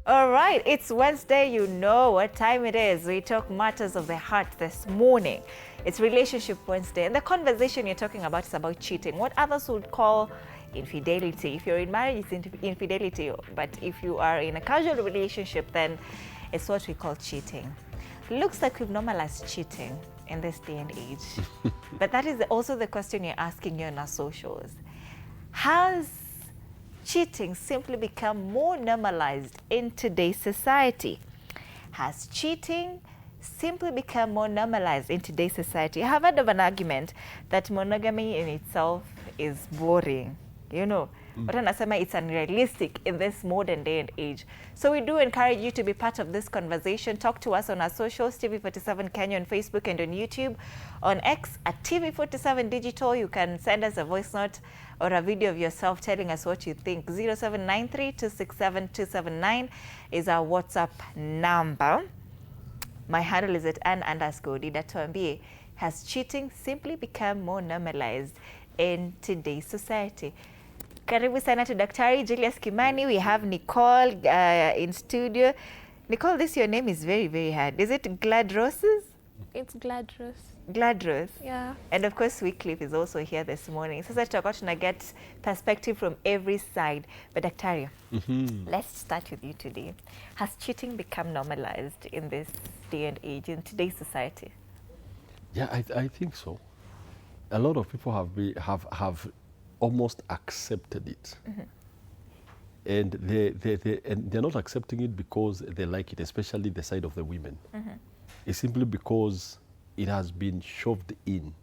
All right, it's Wednesday. You know what time it is. We talk matters of the heart this morning. It's Relationship Wednesday, and the conversation you're talking about is about cheating, what others would call infidelity. If you're in marriage, it's infidelity, but if you are in a casual relationship, then it's what we call cheating. Looks like we've normalized cheating in this day and age. But that is also the question you're asking you on our socials. Has cheating simply become more normalized in today's society? Has cheating simply become more normalized in today's society? I have heard of an argument that monogamy in itself is boring. You know, but anasema it's unrealistic in this modern day and age. So we do encourage you to be part of this conversation. Talk to us on our socials, TV47 Kenya on Facebook and on YouTube. On X at TV47 Digital, you can send us a voice note or a video of yourself telling us what you think. 0793-267-279 is our WhatsApp number. My handle is at @Ann_Dida. Tuambie, has cheating simply become more normalized in today's society? Karibu sana to Daktari Julius Kimani. We have Nicole in studio. Nicole, your name is very, very hard. Is it Gladroses? It's Gladros. Gladros? Yeah. And of course, Wycliffe is also here this morning. So tutakuwa tuna get perspective from every side. But Daktari, let's start with you today. Has cheating become normalized in this day and age, in today's society? Yeah, I think so. A lot of people have almost accepted it. And they're not accepting it because they like it, especially the side of the women. It's simply because it has been shoved in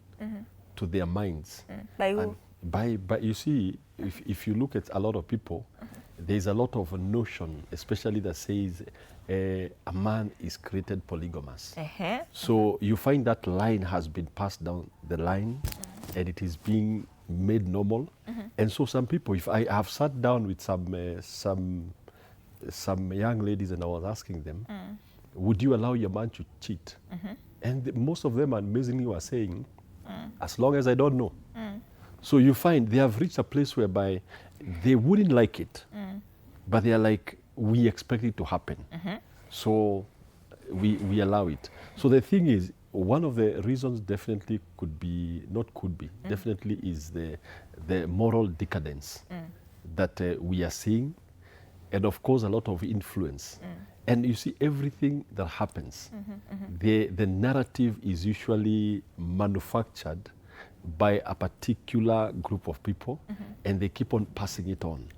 to their minds. By who? By you see, if you look at a lot of people, there's a lot of notion, especially that says a man is created polygamous. So you find that line has been passed down the line, and it is being made normal. And so some people, if I have sat down with some young ladies and I was asking them, would you allow your man to cheat? And most of them amazingly were saying, as long as I don't know. So you find they have reached a place whereby they wouldn't like it, but they are like, we expect it to happen. So we allow it. So the thing is, one of the reasons definitely definitely is the moral decadence that we are seeing, and of course a lot of influence. And you see, everything that happens, the narrative is usually manufactured by a particular group of people, and they keep on passing it on.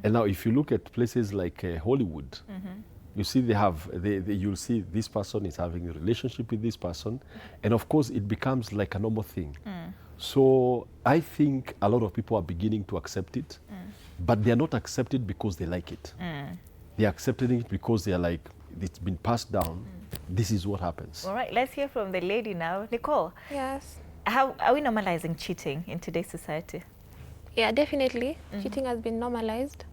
And now if you look at places like Hollywood, you see you'll see this person is having a relationship with this person, and of course it becomes like a normal thing. So I think a lot of people are beginning to accept it, but they're not accepting it because they like it. They're accepting it because they're like, it's been passed down, this is what happens. All right, let's hear from the lady now. Nicole. Yes. How are we normalizing cheating in today's society? Yeah, definitely. Cheating has been normalized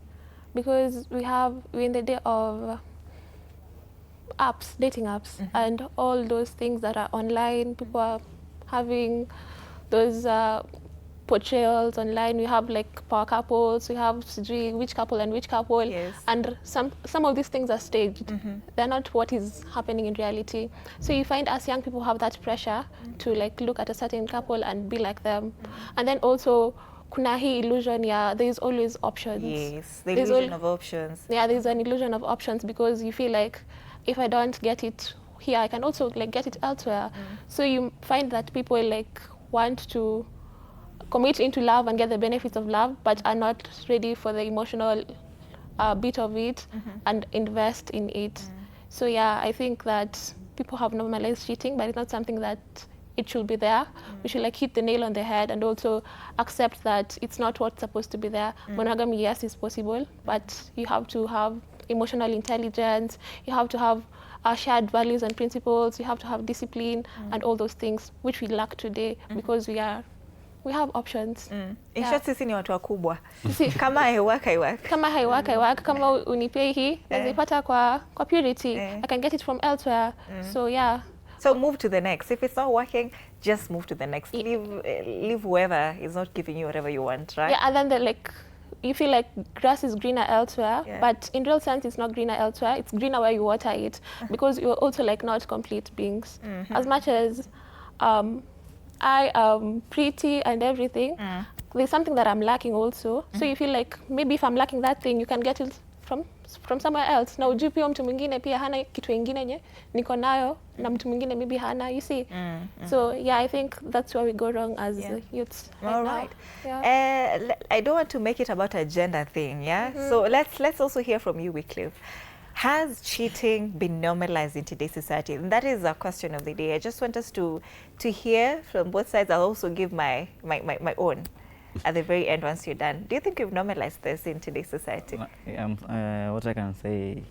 because we're in the day of apps, dating apps, and all those things that are online. People are having those portrayals online. We have like power couples, we have which couple and which couple, and some of these things are staged. They're not what is happening in reality. So you find us young people have that pressure to like look at a certain couple and be like them. And then also kuna hii illusion, there's always options. Yes, the illusion of options. Yeah, there's an illusion of options because you feel like if I don't get it here, I can also like get it elsewhere. So you find that people like want to commit into love and get the benefits of love, but are not ready for the emotional bit of it and invest in it. So yeah, I think that people have normalized cheating, but it's not something that it should be there. We should like hit the nail on the head and also accept that it's not what's supposed to be there. Monogamy, yes, is possible, but you have to have emotional intelligence, you have to have shared values and principles, you have to have discipline and all those things, which we lack today because we have options. In short, sisi ni watu wakubwa. Kama haiwaka. Kama haiwaka. Kama unipei hii, nazipata kwa purity. I can get it from elsewhere. So yeah. So move to the next. If it's not working, just move to the next. Leave whoever is not giving you whatever you want, right? Yeah, and then you feel like grass is greener elsewhere, Yeah. but in real sense it's not greener elsewhere, it's greener where you water it, because you're also like not complete beings. As much as I am pretty and everything, there's something that I'm lacking also. So you feel like maybe if I'm lacking that thing, you can get it from somewhere else. Na ujui pia mtu mwingine pia hana kitu ingine nye niko nayo na mtu mwingine maybe hana, you see. So yeah, I think that's where we go wrong as youths right All now. right. Yeah. I don't want to make it about a gender thing, yeah? So let's also hear from you, Wycliffe. Has cheating been normalized in today's society? And that is a question of the day. I just want us to hear from both sides. I'll also give my own at the very end once you're done. Do you think we've normalized this in today's society? What I can say,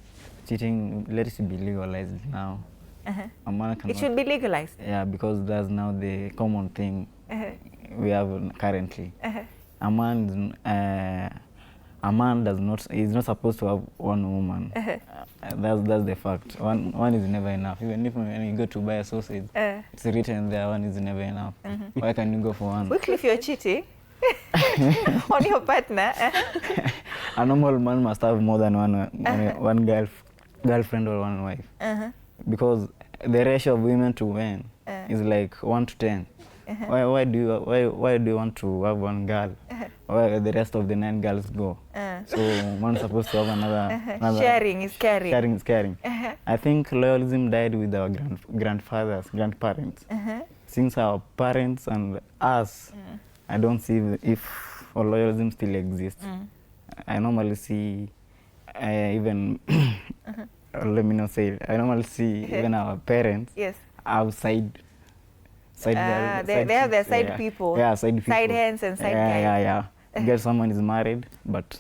cheating, let it be legalized now. A man It should be legalized? Yeah, because that's now the common thing we have currently. A man is not supposed to have one woman. That's the fact. One is never enough. Even if when you go to buy a sausage, it's written there, one is never enough. Why can you go for one? Wycliffe, you're cheating on your partner. A normal man must have more than one girlfriend or one wife. Because the ratio of women to men is like 1 to 10. Why do you want to have one girl? Where the rest of the 9 girls go? So one's supposed to have another. Sharing is caring. Sharing is caring. I think loyalism died with our grandparents. Since our parents and us, I don't see if loyalism still exists. I normally see even let me not say it. I normally see even our parents outside. They have their side people. Yeah, side people. Side hands and side guys. Yeah. Get someone is married, but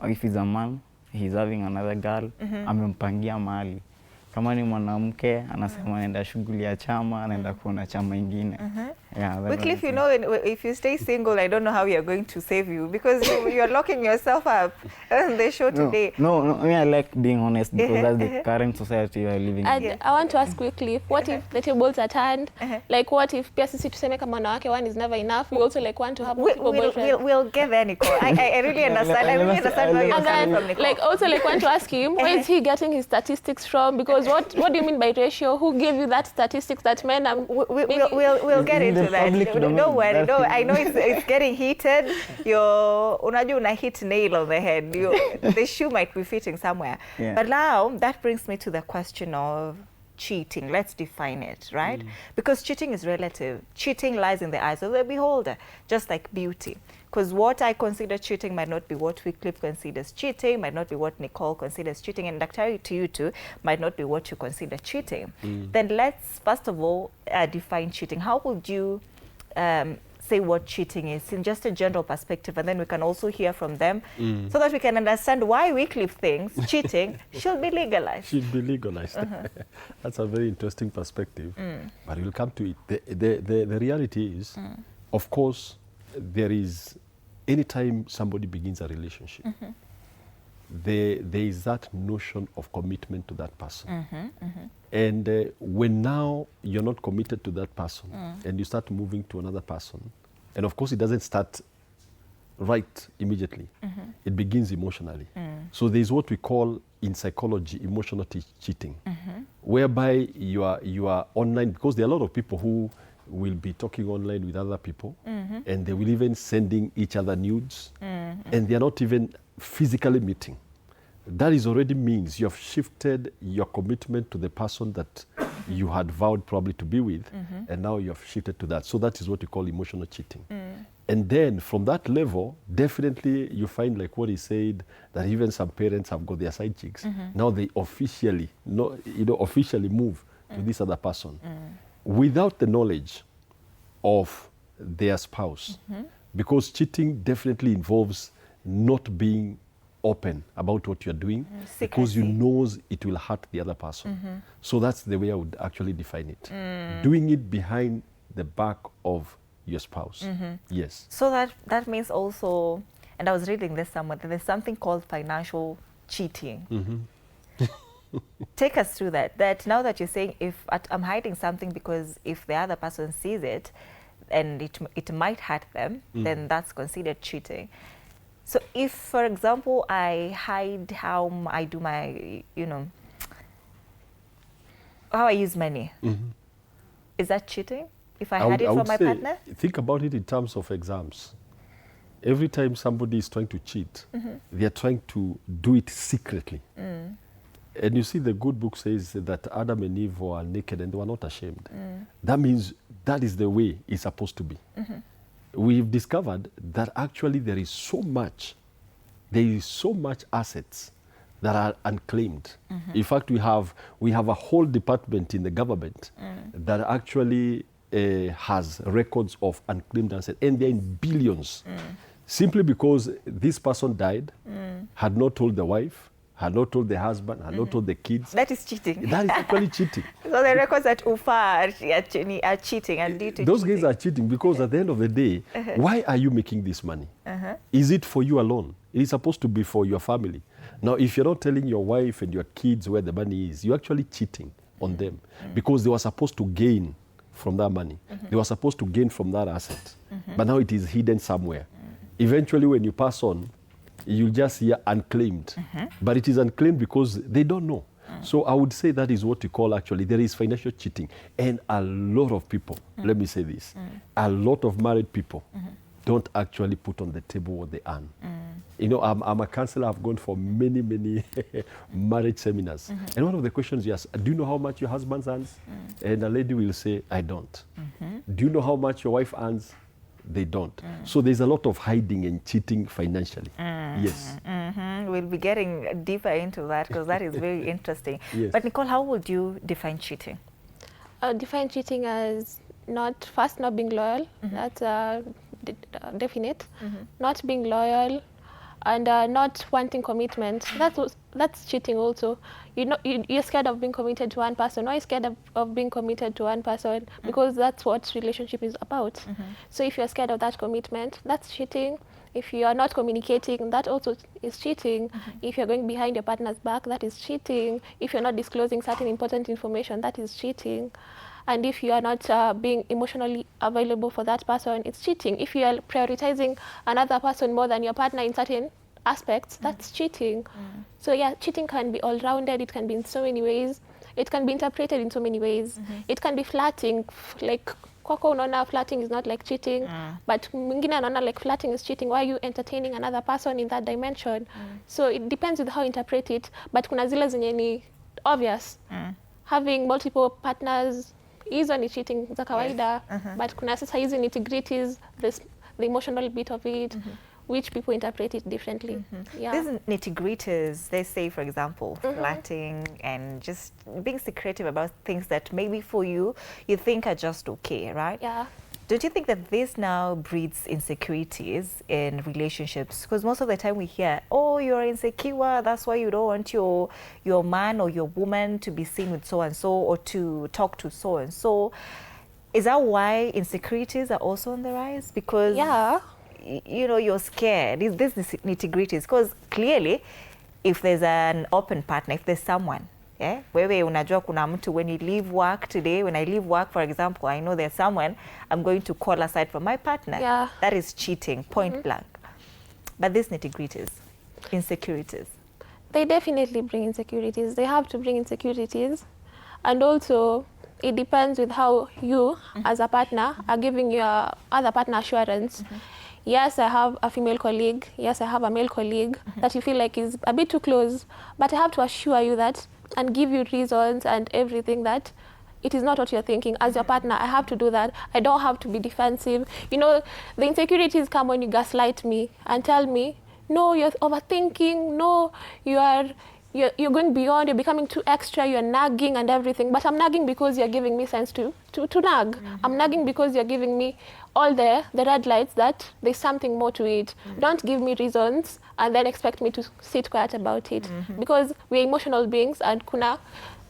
if he's a man, he's having another girl, amempangia mahali. Kama ni mwanamke, anasema anaenda shughuli ya chama, anaenda kuona chama ingine. Wycliffe, you know, if you stay single, I don't know how we are going to save you, because you're locking yourself up on the show today. No, I mean, I like being honest, because that's the current society we are living in. I want to ask Wycliffe, what if the tables are turned? Like, what if pia sisi tuseme kama wanawake one is never enough? We also like want to have multiple boyfriends. We'll get there, Nicole. I really understand. I really understand where you're coming from, Nicole. Like, also like want to ask him, where is he getting his statistics from? Because what do you mean by ratio? Who gave you that statistics that men are... We'll get into that. Don't worry. No, I know it's getting heated. Unajua una hit nail on the head. The shoe might be fitting somewhere. But now that brings me to the question of cheating. Let's define it, right? Because cheating is relative. Cheating lies in the eyes of the beholder, just like beauty. Because what I consider cheating might not be what Wycliffe considers cheating, might not be what Nicole considers cheating, and Dr. to you too, might not be what you consider cheating. Then let's first of all define cheating. How would you say what cheating is in just a general perspective, and then we can also hear from them so that we can understand why Wycliffe thinks cheating should be legalized. Should be legalized. That's a very interesting perspective, but we'll come to it. The reality is, of course, there is, anytime somebody begins a relationship, there is that notion of commitment to that person. And when now you're not committed to that person and you start moving to another person, and of course it doesn't start right immediately. It begins emotionally. So there's what we call in psychology emotional cheating, whereby you are online, because there are a lot of people who will be talking online with other people, and they will even sending each other nudes, and they are not even physically meeting. That is already means you have shifted your commitment to the person that you had vowed probably to be with, and now you have shifted to that. So that is what we call emotional cheating. And then from that level, definitely you find, like what he said, that even some parents have got their side chicks. Now they officially, officially move to this other person without the knowledge of their spouse. Because cheating definitely involves not being open about what you're doing, because you know it will hurt the other person. So that's the way I would actually define it. Doing it behind the back of your spouse. Yes. So that means also, and I was reading this somewhere, that there's something called financial cheating. Take us through that. That now that you're saying, if I'm hiding something because if the other person sees it and it might hurt them, then that's considered cheating. So if, for example, I hide how I do my, how I use money, is that cheating? If I hide it from my partner? Think about it in terms of exams. Every time somebody is trying to cheat, they are trying to do it secretly. And you see, the good book says that Adam and Eve were naked and they were not ashamed. That means that is the way it's supposed to be. We've discovered that actually there is so much assets that are unclaimed. In fact, we have a whole department in the government that actually has records of unclaimed assets, and they're in billions. Simply because this person died, had not told the wife, had not told the husband, had not told the kids. That is cheating. That is actually cheating. So the records at UFA are cheating and due to those guys are cheating because at the end of the day, why are you making this money? Is it for you alone? It is supposed to be for your family. Now, if you're not telling your wife and your kids where the money is, you're actually cheating on them because they were supposed to gain from that money. They were supposed to gain from that asset. But now it is hidden somewhere. Eventually, when you pass on, you'll just hear unclaimed. But it is unclaimed because they don't know. So I would say that is what we call actually, there is financial cheating. And a lot of people, let me say this, a lot of married people don't actually put on the table what they earn. You know, I'm a counselor. I've gone for many, many marriage seminars. And one of the questions you ask, do you know how much your husband earns? And a lady will say, I don't. Do you know how much your wife earns? They don't. So there's a lot of hiding and cheating financially. Yes. We'll be getting deeper into that because that is very interesting. Yes. But Nicole, how would you define cheating? Define cheating as not being loyal. That's definite. Not being loyal and not wanting commitment. That's cheating also. You're scared of being committed to one person. Why are you scared of being committed to one person? Because that's what relationship is about. So if you're scared of that commitment, that's cheating. If you are not communicating, that also is cheating. If you're going behind your partner's back, that is cheating. If you're not disclosing certain important information, that is cheating. And if you are not being emotionally available for that person, it's cheating. If you are prioritizing another person more than your partner in certain aspects, that's cheating. So yeah, cheating can be all-rounded. It can be in so many ways. It can be interpreted in so many ways. It can be flirting, like kwako unaona flirting is not like cheating, but mwingine anaona like flirting is cheating. Why are you entertaining another person in that dimension? So it depends with how you interpret it, but kuna zile zenye ni obvious. Having multiple partners, hizo ni cheating za kawaida, but kuna sasa hizi nitty-gritties, the emotional bit of it, which people interpret it differently. Yeah. These nitty-gritties, they say, for example, flirting and just being secretive about things that maybe for you think are just okay, right? Yeah. Don't you think that this now breeds insecurities in relationships? Because most of the time we hear, oh, you're insecure, that's why you don't want your man or your woman to be seen with so-and-so or to talk to so-and-so. Is that why insecurities are also on the rise? Because, you know, you're scared. Is this nitty-gritties? Because clearly, if there's an open partner, if there's someone, wewe unajua kuna mtu, when you leave work today, when I leave work, for example, I know there's someone I'm going to call aside from my partner. Yeah. That is cheating, point blank. But these nitty-gritties, insecurities. They definitely bring insecurities. They have to bring insecurities. And also, it depends with how you, as a partner, are giving your other partner assurance. Yes, I have a female colleague. Yes, I have a male colleague that you feel like is a bit too close. But I have to assure you that and give you reasons and everything that it is not what you're thinking. As your partner, I have to do that. I don't have to be defensive. You know, the insecurities come when you gaslight me and tell me, no, you're overthinking. No, you're going beyond. You're becoming too extra. You're nagging and everything. But I'm nagging because you're giving me sense to nag. I'm nagging because you're giving me all the red lights that there's something more to it. Don't give me reasons and then expect me to sit quiet about it. Because we're emotional beings and kuna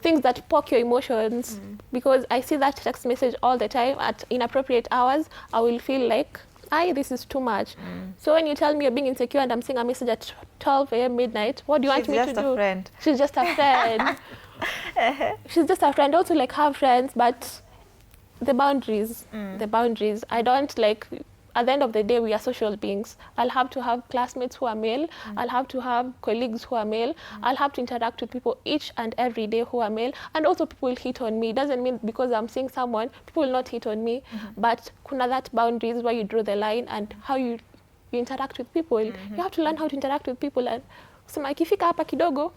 things that poke your emotions. Because I see that text message all the time at inappropriate hours, I will feel like, this is too much. So when you tell me you're being insecure and I'm seeing a message at 12 a.m. midnight, what do you want me to do? She's just a friend. She's just a friend. She's just a friend. Also, like, have friends, but the boundaries. I don't like, at the end of the day, we are social beings. I'll have to have classmates who are male. I'll have to have colleagues who are male. I'll have to interact with people each and every day who are male. And also people will hit on me. It doesn't mean because I'm seeing someone, people will not hit on me. But kuna that boundaries where you draw the line and how you interact with people. You have to learn how to interact with people. And sema ikifika hapa kidogo,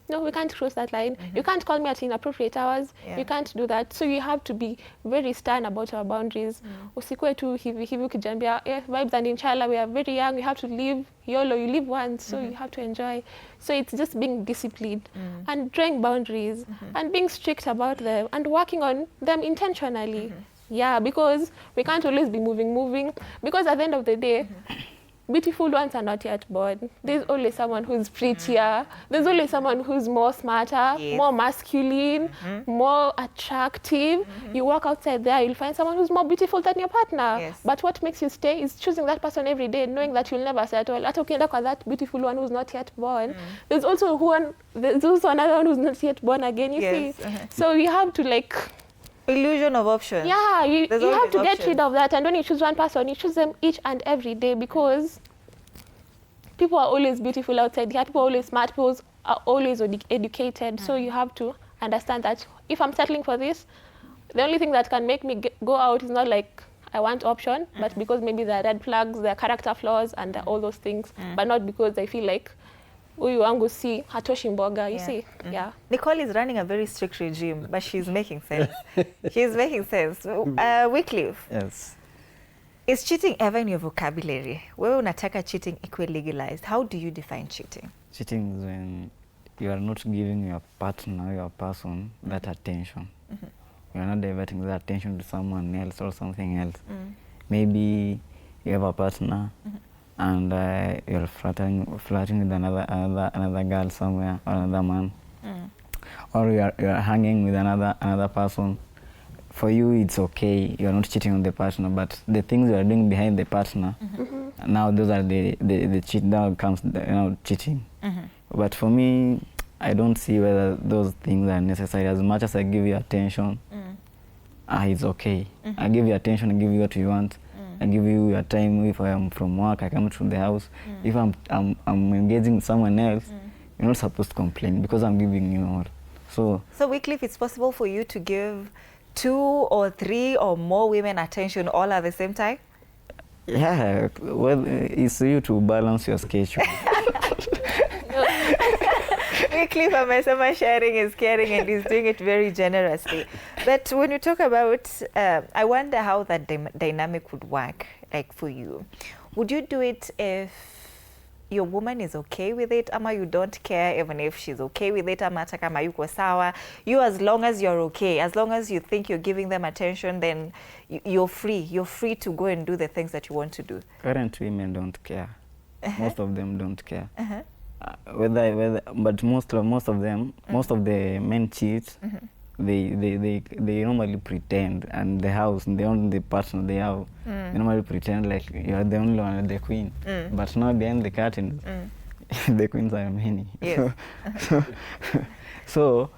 no, we can't cross that line. You can't call me at inappropriate hours. You can't do that. So you have to be very stern about our boundaries. Usikue tu hivi ukijambia, vibes and inshallah, we are very young, we have to live YOLO, you live once, so you have to enjoy. So it's just being disciplined and drawing boundaries and being strict about them and working on them intentionally. Yeah, because we can't always be moving. Because at the end of the day, beautiful ones are not yet born. There's always someone who's prettier. There's always someone who's more smarter, more masculine, more attractive. You walk outside there, you'll find someone who's more beautiful than your partner. But what makes you stay is choosing that person every day, knowing that you'll never settle. Hata ukienda kwa that beautiful one who's not yet born. There's also another one who's not yet born again, you see. So you have to like... illusion of options. Yeah, you have to get rid of that. And when you choose one person, you choose them each and every day, because people are always beautiful outside here. People are always smart. People are always educated. So you have to understand that if I'm settling for this, the only thing that can make me go out is not like I want option, but because maybe there are red flags, there are character flaws, and all those things, but not because I feel like huyu wangu si hatoshi mboga, you see. Nicole is running a very strict regime, but she's making sense. She's making sense. Wycliffe. Yes. Is cheating ever in your vocabulary? Wewe unataka cheating ikuwe legalized. How do you define cheating? Cheating is when you are not giving your partner, your person, that attention. You are not diverting that attention to someone else or something else. Maybe you have a partner, and you're flirting with another girl somewhere, or another man, or you're hanging with another person. For you, it's okay. You're not cheating on the partner, but the things you are doing behind the partner, now those are the cheat. Now comes cheating. But for me, I don't see whether those things are necessary. As much as I give you attention, it's okay. I give you attention. I give you what you want. I give you your time. If I am from work, I come to the house. If I'm engaging with someone else, you're not supposed to complain because I'm giving you all. So Wycliffe, it's possible for you to give 2 or 3 or more women attention all at the same time? Yeah, well, it's you to balance your schedule. Wycliffe amesema sharing is caring, and he's doing it very generously. But when you talk about, I wonder how that dynamic would work, like for you. Would you do it if your woman is okay with it, ama you don't care even if she's okay with it, ama hata kama yuko sawa? You, as long as you're okay, as long as you think you're giving them attention, then you're free. You're free to go and do the things that you want to do. Current women don't care. Most of them don't care. But most of them, most of the men cheat. They normally pretend, and the house, the only partner they have, they normally pretend like you are the only one, the queen. But now behind the curtain, the queens are many. So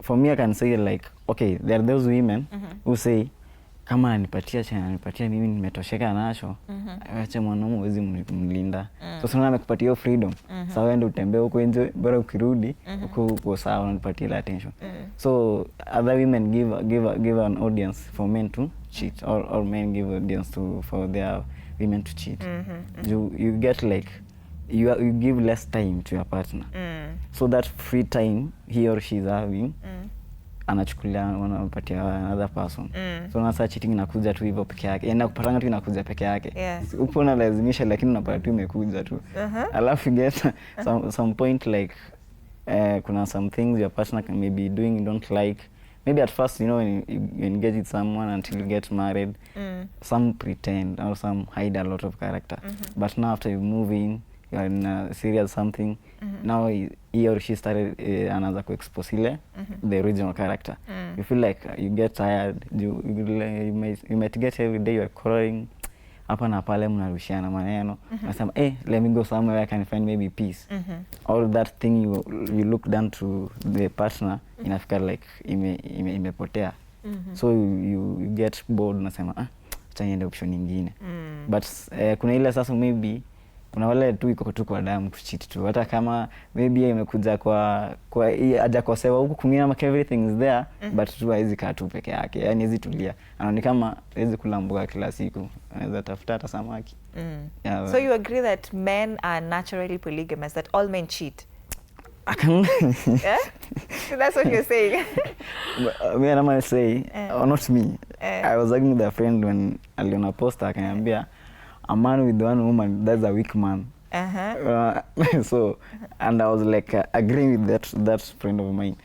for me, I can say like, okay, there are those women who say, kama ananipatia mimi nimetosheka nacho, acha mwanaume huwezi mlinda. Sasa unaona amekupatia hiyo freedom. Sasa wewe ndio utembee huko nje, bora ukirudi uko sawa, unanipatia ile attention. So other women give an audience for men to cheat, or men give audience for their women to cheat. You get like you give less time to your partner. So that free time he or she is having, anachukulia wanapatia another person. So nasa cheating inakuja tu hivyo peke yake. Yaani kupatana tu inakuja peke yake. Upo unalazimisha lakini unapata tu imekuja tu. Alafu get some point like kuna some things your partner can maybe doing you don't like. Maybe at first, when you engage with someone until you get married, some pretend or some hide a lot of character. But now after you move in, you are in a serious something, now he or she started another expose the original character. You feel like you get tired, you might get every day you are quarreling, hapa na pale mnarushiana maneno, nasema let me go somewhere where I can find maybe peace. All that thing you look down to the partner, inafika like imepotea. So you get bored, nasema acha niende option nyingine. But kuna ile sasa maybe kuna wale tu iko tu kwa damu tu cheat tu, hata kama maybe imekuja kwa hajakosewa huku kwingine ama everything is there, but tu haizi kaa tu peke yake, yani hizi tulia, anaona kama haizi kula mboga kila siku, anaweza tafuta hata samaki. Yeah, so you agree that men are naturally polygamous, that all men cheat? Yeah? So that's what you're saying. Me and I say, or not me. I was arguing with a friend when aliona poster akaniambia, a man with one woman, that's a weak man. So, and I was like agreeing with that friend of mine.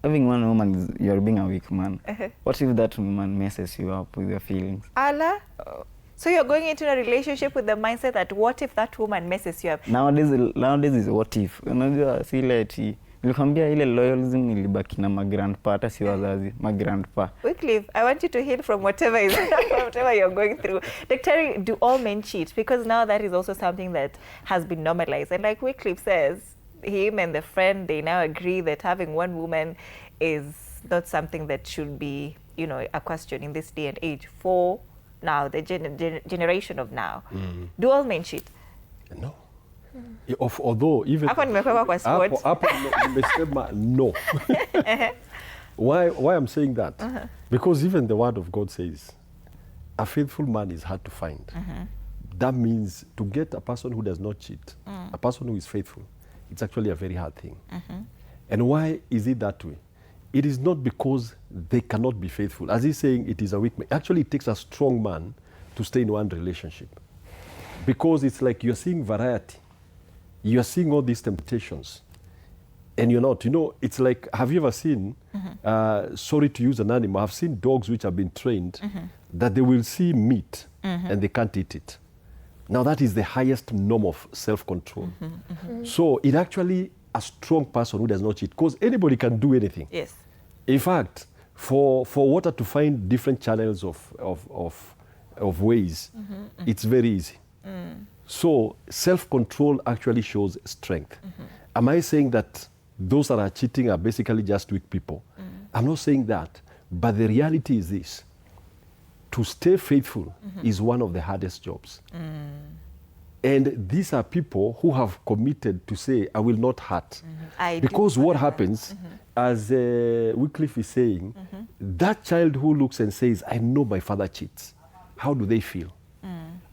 Having one woman, you're being a weak man. What if that woman messes you up with your feelings? Allah? So you're going into a relationship with the mindset that what if that woman messes you up? Nowadays is what if. Unajua si ile eti nilikwambia ile loyalism ilibaki na ma-grandpa, hata si wazazi, ma-grandpa. Wycliffe, I want you to heal from whatever you're going through. Daktari, do all men cheat? Because now that is also something that has been normalized. And like Wycliffe says, him and the friend, they now agree that having one woman is not something that should be, you know, a question in this day and age for now, the generation of now. Do all men cheat? No. Although even hapo nimekuwa kwa sport. Hapo nimesema no. Why I'm saying that? Because even the word of God says a faithful man is hard to find. That means to get a person who does not cheat, a person who is faithful, it's actually a very hard thing. And why is it that way? It is not because they cannot be faithful. As he's saying, it is a weak man. Actually, it takes a strong man to stay in one relationship. Because it's like you're seeing variety. You're seeing all these temptations. And you're not. You know, it's like, have you ever seen, sorry to use an animal, I've seen dogs which have been trained that they will see meat and they can't eat it. Now that is the highest norm of self-control. So it actually a strong person who does not cheat, because anybody can do anything. Yes. In fact, for water to find different channels of ways, it's very easy. So self-control actually shows strength. Am I saying that those that are cheating are basically just weak people? I'm not saying that, but the reality is this. To stay faithful is one of the hardest jobs. And these are people who have committed to say, I will not hurt. Because what happens, as Wycliffe is saying, that child who looks and says, I know my father cheats, how do they feel?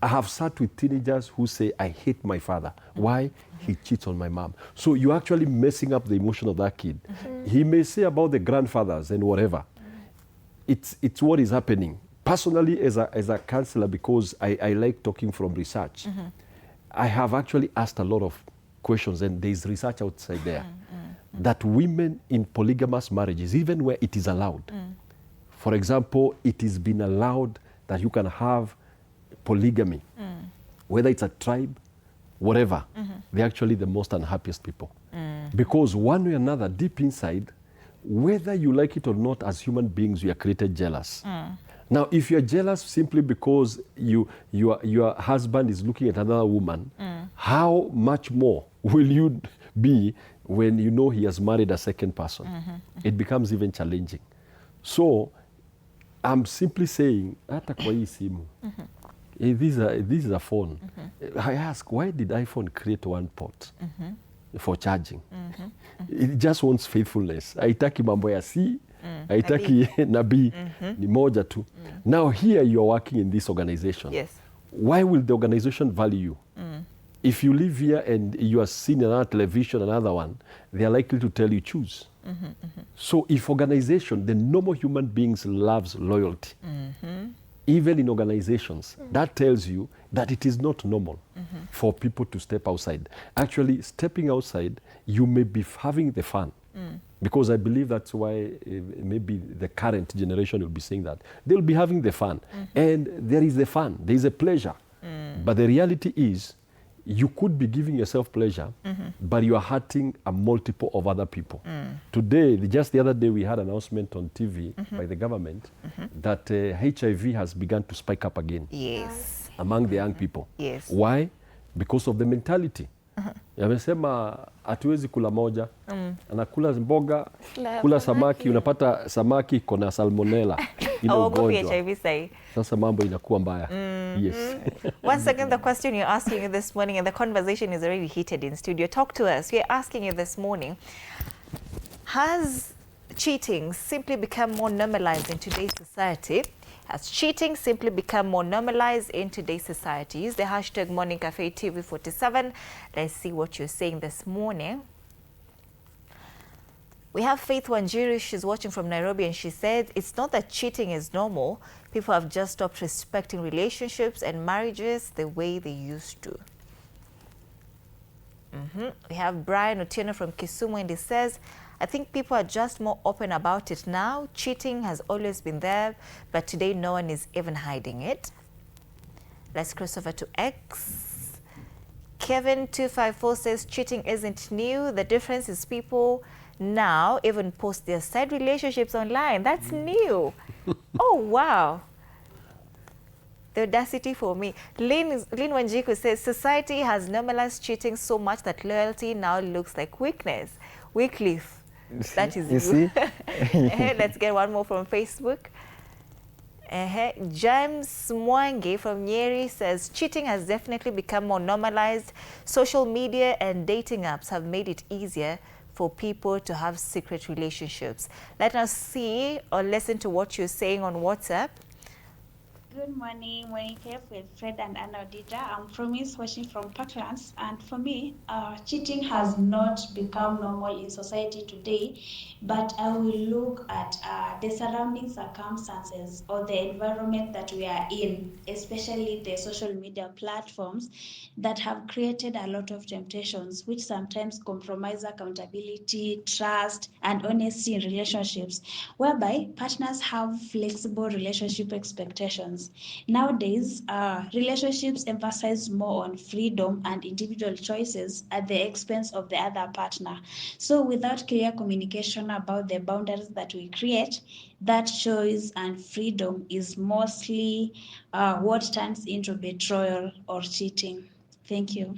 I have sat with teenagers who say, I hate my father. Why? He cheats on my mom. So you're actually messing up the emotion of that kid. He may say about the grandfathers and whatever. It's what is happening. Personally, as a counselor, because I like talking from research, I have actually asked a lot of questions, and there's research outside there that women in polygamous marriages, even where it is allowed, for example, it has been allowed that you can have polygamy, whether it's a tribe, whatever, they're actually the most unhappiest people. Because one way or another, deep inside, whether you like it or not, as human beings, we are created jealous. Now, if you're jealous simply because your husband is looking at another woman, how much more will you be when you know he has married a second person? It becomes even challenging. So, I'm simply saying, hata kwa hii simu, this is a phone. I ask, why did iPhone create one port for charging? It just wants faithfulness. Haitaki mambo ya si, haitaki nabii, ni moja tu. Now here you are working in this organization. Yes. Why will the organization value you? If you live here and you are seeing another television, another one, they are likely to tell you choose. So if organization, the normal human beings loves loyalty. Even in organizations, that tells you that it is not normal for people to step outside. Actually, stepping outside, you may be having the fun. Because I believe that's why maybe the current generation will be saying that. They'll be having the fun. And there is the fun, there is a pleasure. But the reality is, you could be giving yourself pleasure, but you are hurting a multiple of other people. Today, just the other day, we had an announcement on TV by the government that HIV has begun to spike up again. Yes. Among the young people. Yes. Why? Because of the mentality. Yamesema hatuwezi kula moja, anakula mboga, kula samaki, unapata samaki iko na salmonella. ile ugonjwa. HIV sahi. Sasa mambo inakuwa mbaya. Yes. Once again, the question you're asking you this morning, and the conversation is already heated in studio. Talk to us. We're asking you this morning, has cheating simply become more normalized in today's society? Has cheating simply become more normalized in today's society? Use the hashtag Morning Cafe TV47. Let's see what you're saying this morning. We have Faith Wanjiru. She's watching from Nairobi, and she said it's not that cheating is normal. People have just stopped respecting relationships and marriages the way they used to. We have Brian Otieno from Kisumu, and he says, I think people are just more open about it now. Cheating has always been there, but today no one is even hiding it. Let's cross over to X. Kevin254 says cheating isn't new. The difference is people now even post their side relationships online. That's new. Oh, wow. The audacity for me. Lynn Wanjiku says society has normalized cheating so much that loyalty now looks like weakness. Wycliffe, that is you. See? Let's get one more from Facebook. James Mwangi from Nyeri says cheating has definitely become more normalized. Social media and dating apps have made it easier for people to have secret relationships. Let us see or listen to what you're saying on WhatsApp. Good morning, Monica with Fred and Anna Dita. I'm from East watching from Parklands, and for me, cheating has not become normal in society today, but I will look at the surrounding circumstances or the environment that we are in, especially the social media platforms that have created a lot of temptations, which sometimes compromise accountability, trust, and honesty in relationships, whereby partners have flexible relationship expectations. Nowadays, relationships emphasize more on freedom and individual choices at the expense of the other partner. So without clear communication about the boundaries that we create, that choice and freedom is mostly what turns into betrayal or cheating. Thank you.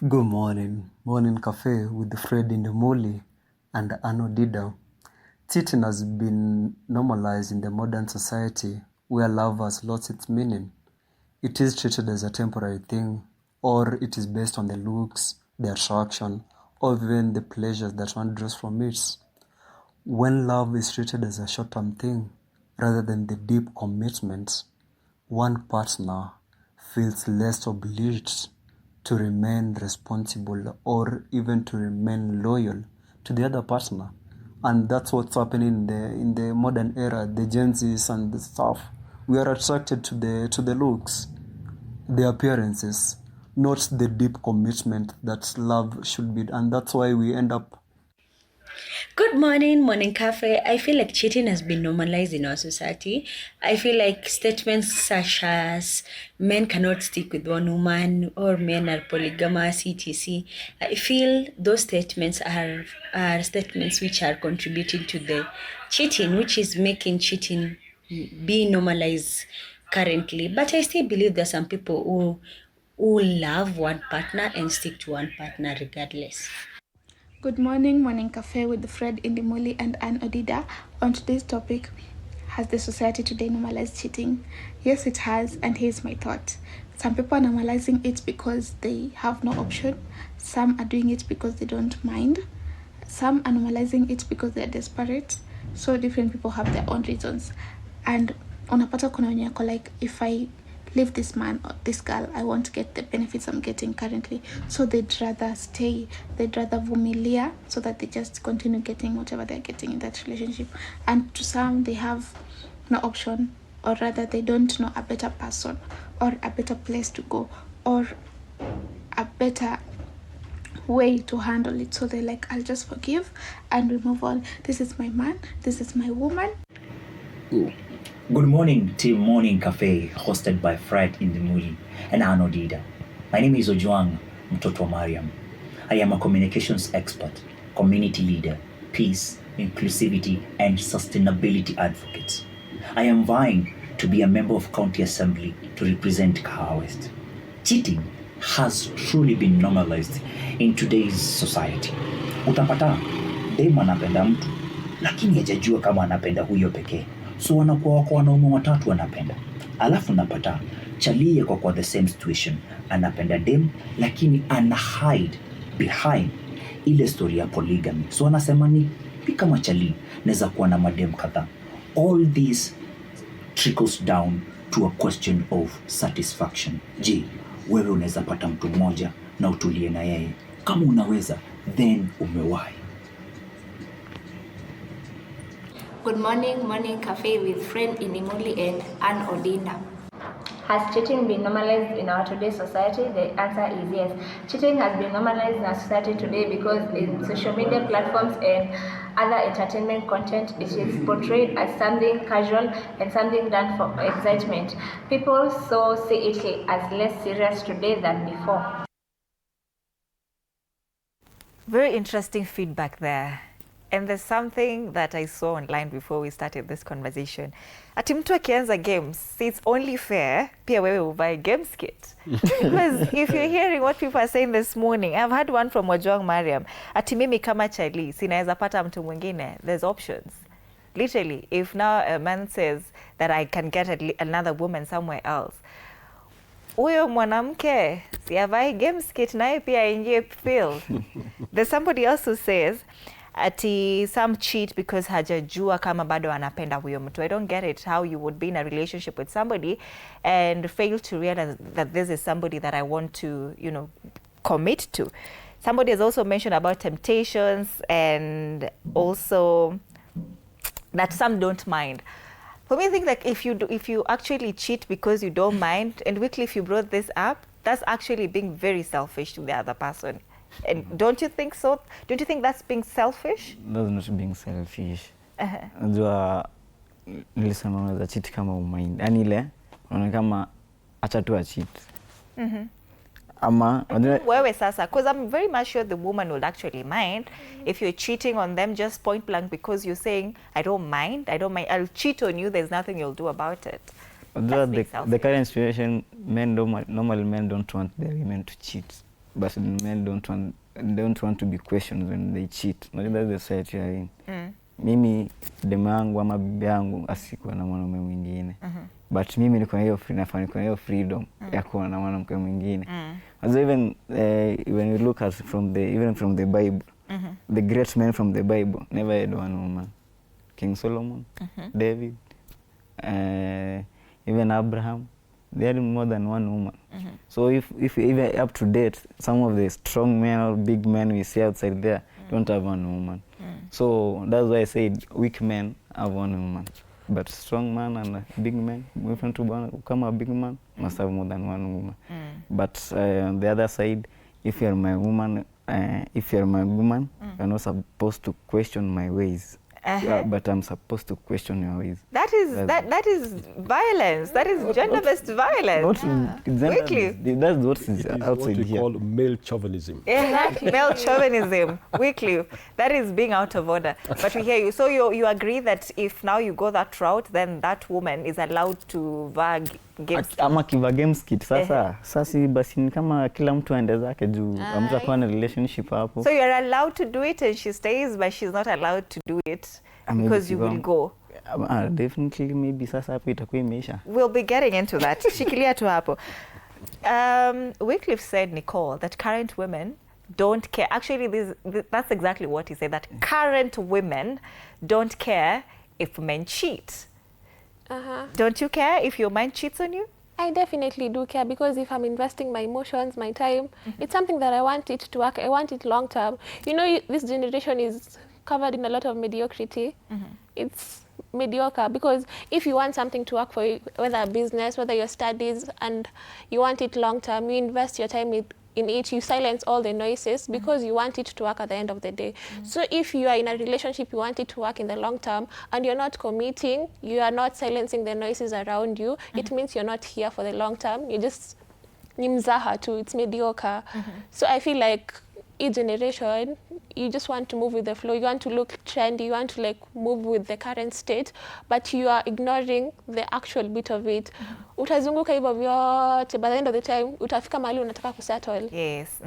Good morning. Morning Cafe with Fred in the Muli and Anno Dida. Cheating has been normalized in the modern society where love has lost its meaning. It is treated as a temporary thing, or it is based on the looks, the attraction, or even the pleasures that one draws from it. When love is treated as a short-term thing, rather than the deep commitment, one partner feels less obliged to remain responsible or even to remain loyal to the other partner. And that's what's happening in the modern era, the Gen Zs and the stuff. We are attracted to the looks, the appearances, not the deep commitment that love should be. And that's why we end up. Good morning, Morning Cafe. I feel like cheating has been normalized in our society. I feel like statements such as men cannot stick with one woman or men are polygamous, etc. I feel those statements are statements which are contributing to the cheating, which is making cheating be normalized currently. But I still believe there are some people who love one partner and stick to one partner regardless. Good morning, Morning Cafe with Fred Indimuli and Ann Odida. On today's topic, has the society today normalized cheating? Yes, it has, and here's my thought. Some people are normalizing it because they have no option. Some are doing it because they don't mind. Some are normalizing it because they're desperate. So different people have their own reasons. And unapata kuna wenye yako like, if I leave this man or this girl, I won't get the benefits I'm getting currently. So they'd rather stay, they'd rather vumilia so that they just continue getting whatever they're getting in that relationship. And to some, they have no option, or rather they don't know a better person or a better place to go or a better way to handle it. So they're like, I'll just forgive and we move on. This is my man, this is my woman. Ooh. Good morning, Team Morning Cafe, hosted by Fred Indimuli and Anno Dida. My name is Ojuang Mtoto Mariam. I am a communications expert, community leader, peace, inclusivity, and sustainability advocate. I am vying to be a member of County Assembly to represent Kahawa West. Cheating has truly been normalized in today's society. Utapata, dem anapenda mtu, lakini hajajua kama anapenda huyo pekee. So wanakuwa wako wanaume watatu wanapenda. Alafu napata chalie kwa the same situation, anapenda dem lakini ana hide behind ile story ya polygamy. So anasema ni kama chalie naweza kuwa na madem kadhaa. All this trickles down to a question of satisfaction. Je, wewe unaweza pata mtu mmoja na utulie na yeye? Kama unaweza, then umewahi. Good morning cafe with friend Inimuli and Ann Odinda. Has cheating been normalized in our today's society? The answer is yes. Cheating has been normalized in our society today because in social media platforms and other entertainment content, it is portrayed as something casual and something done for excitement. People so see it as less serious today than before. Very interesting feedback there. And there's something that I saw online before we started this conversation. Ati mtu akianza games, it's only fair pia wewe uvae games kit. Because if you're hearing what people are saying this morning, I've had one from Ojwang Mariam. Ati mimi kama chali, sinaweza pata mtu mwingine. There's options. Literally, if now a man says that I can get another woman somewhere else, huyo mwanamke si avae games kit naye pia aingie field. There's somebody else who says, ati some cheat because hajajua kama bado anapenda huyo mtu. I don't get it how you would be in a relationship with somebody and fail to realize that this is somebody that I want to, you know, commit to. Somebody has also mentioned about temptations and also that some don't mind. For me, I think that if you actually cheat because you don't mind, and Wycliffe, you brought this up, that's actually being very selfish to the other person. And don't you think so? Don't you think that's being selfish? That's not being selfish. Unajua nilisema unaweza cheat kama umind. Yaani ile unaona kama acha tu a cheat. Ama wewe sasa, because I'm very much sure the woman will actually mind if you're cheating on them just point blank because you're saying I don't mind, I'll cheat on you, there's nothing you'll do about it. The current situation, normally men don't want their women to cheat. But men don't want to be questioned when they cheat. That's the society you're in. Mimi demu yangu ama bibi yangu asikuwa na mwanaume mwingine. But mimi niko na hiyo freedom ya kuwa na mwanamke mwingine. As even when you look at from the Bible, the great men from the Bible never had one woman. King Solomon, David, even Abraham. They had more than one woman. So if even up to date, some of the strong men or big men we see outside there don't have one woman. So that's why I said weak men have one woman. But strong man and a big man, if you want to become a big man, must have more than one woman. But on the other side, if you're my woman, you're not supposed to question my ways. But I'm supposed to question your ways. That is violence. That is gender-based violence. That's what is outside what we here. call male chauvinism. Exactly, male chauvinism. Wycliffe, that is being out of order. But we hear you. So you agree that if now you go that route, then that woman is allowed to vag games. Ama kiva games kit sasa basi ni kama kila mtu aende zake juu amta kwa na relationship hapo. So you're allowed to do it and she stays, but she's not allowed to do it because you will go. Definitely maybe sasa hapo itakuwa imeisha. We'll be getting into that. Shikilia tu hapo. Wycliffe said, Nicole, that current women don't care. Actually, that's exactly what he said, that current women don't care if men cheat. Don't you care if your man cheats on you? I definitely do care because if I'm investing my emotions, my time, it's something that I want it to work. I want it long term. You know, this generation is covered in a lot of mediocrity. It's mediocre because if you want something to work for you, whether a business, whether your studies, and you want it long term, you invest your time in it, you silence all the noises because you want it to work at the end of the day. So if you are in a relationship, you want it to work in the long term and you're not committing, you are not silencing the noises around you, it means you're not here for the long term. You just ni mzaha too, it's mediocre. So I feel like each generation, you just want to move with the flow, you want to look trendy, you want to like move with the current state, but you are ignoring the actual bit of it. Utazunguka hivyo vyote, by the end of the time, utafika mahali unataka kusettle. Yes.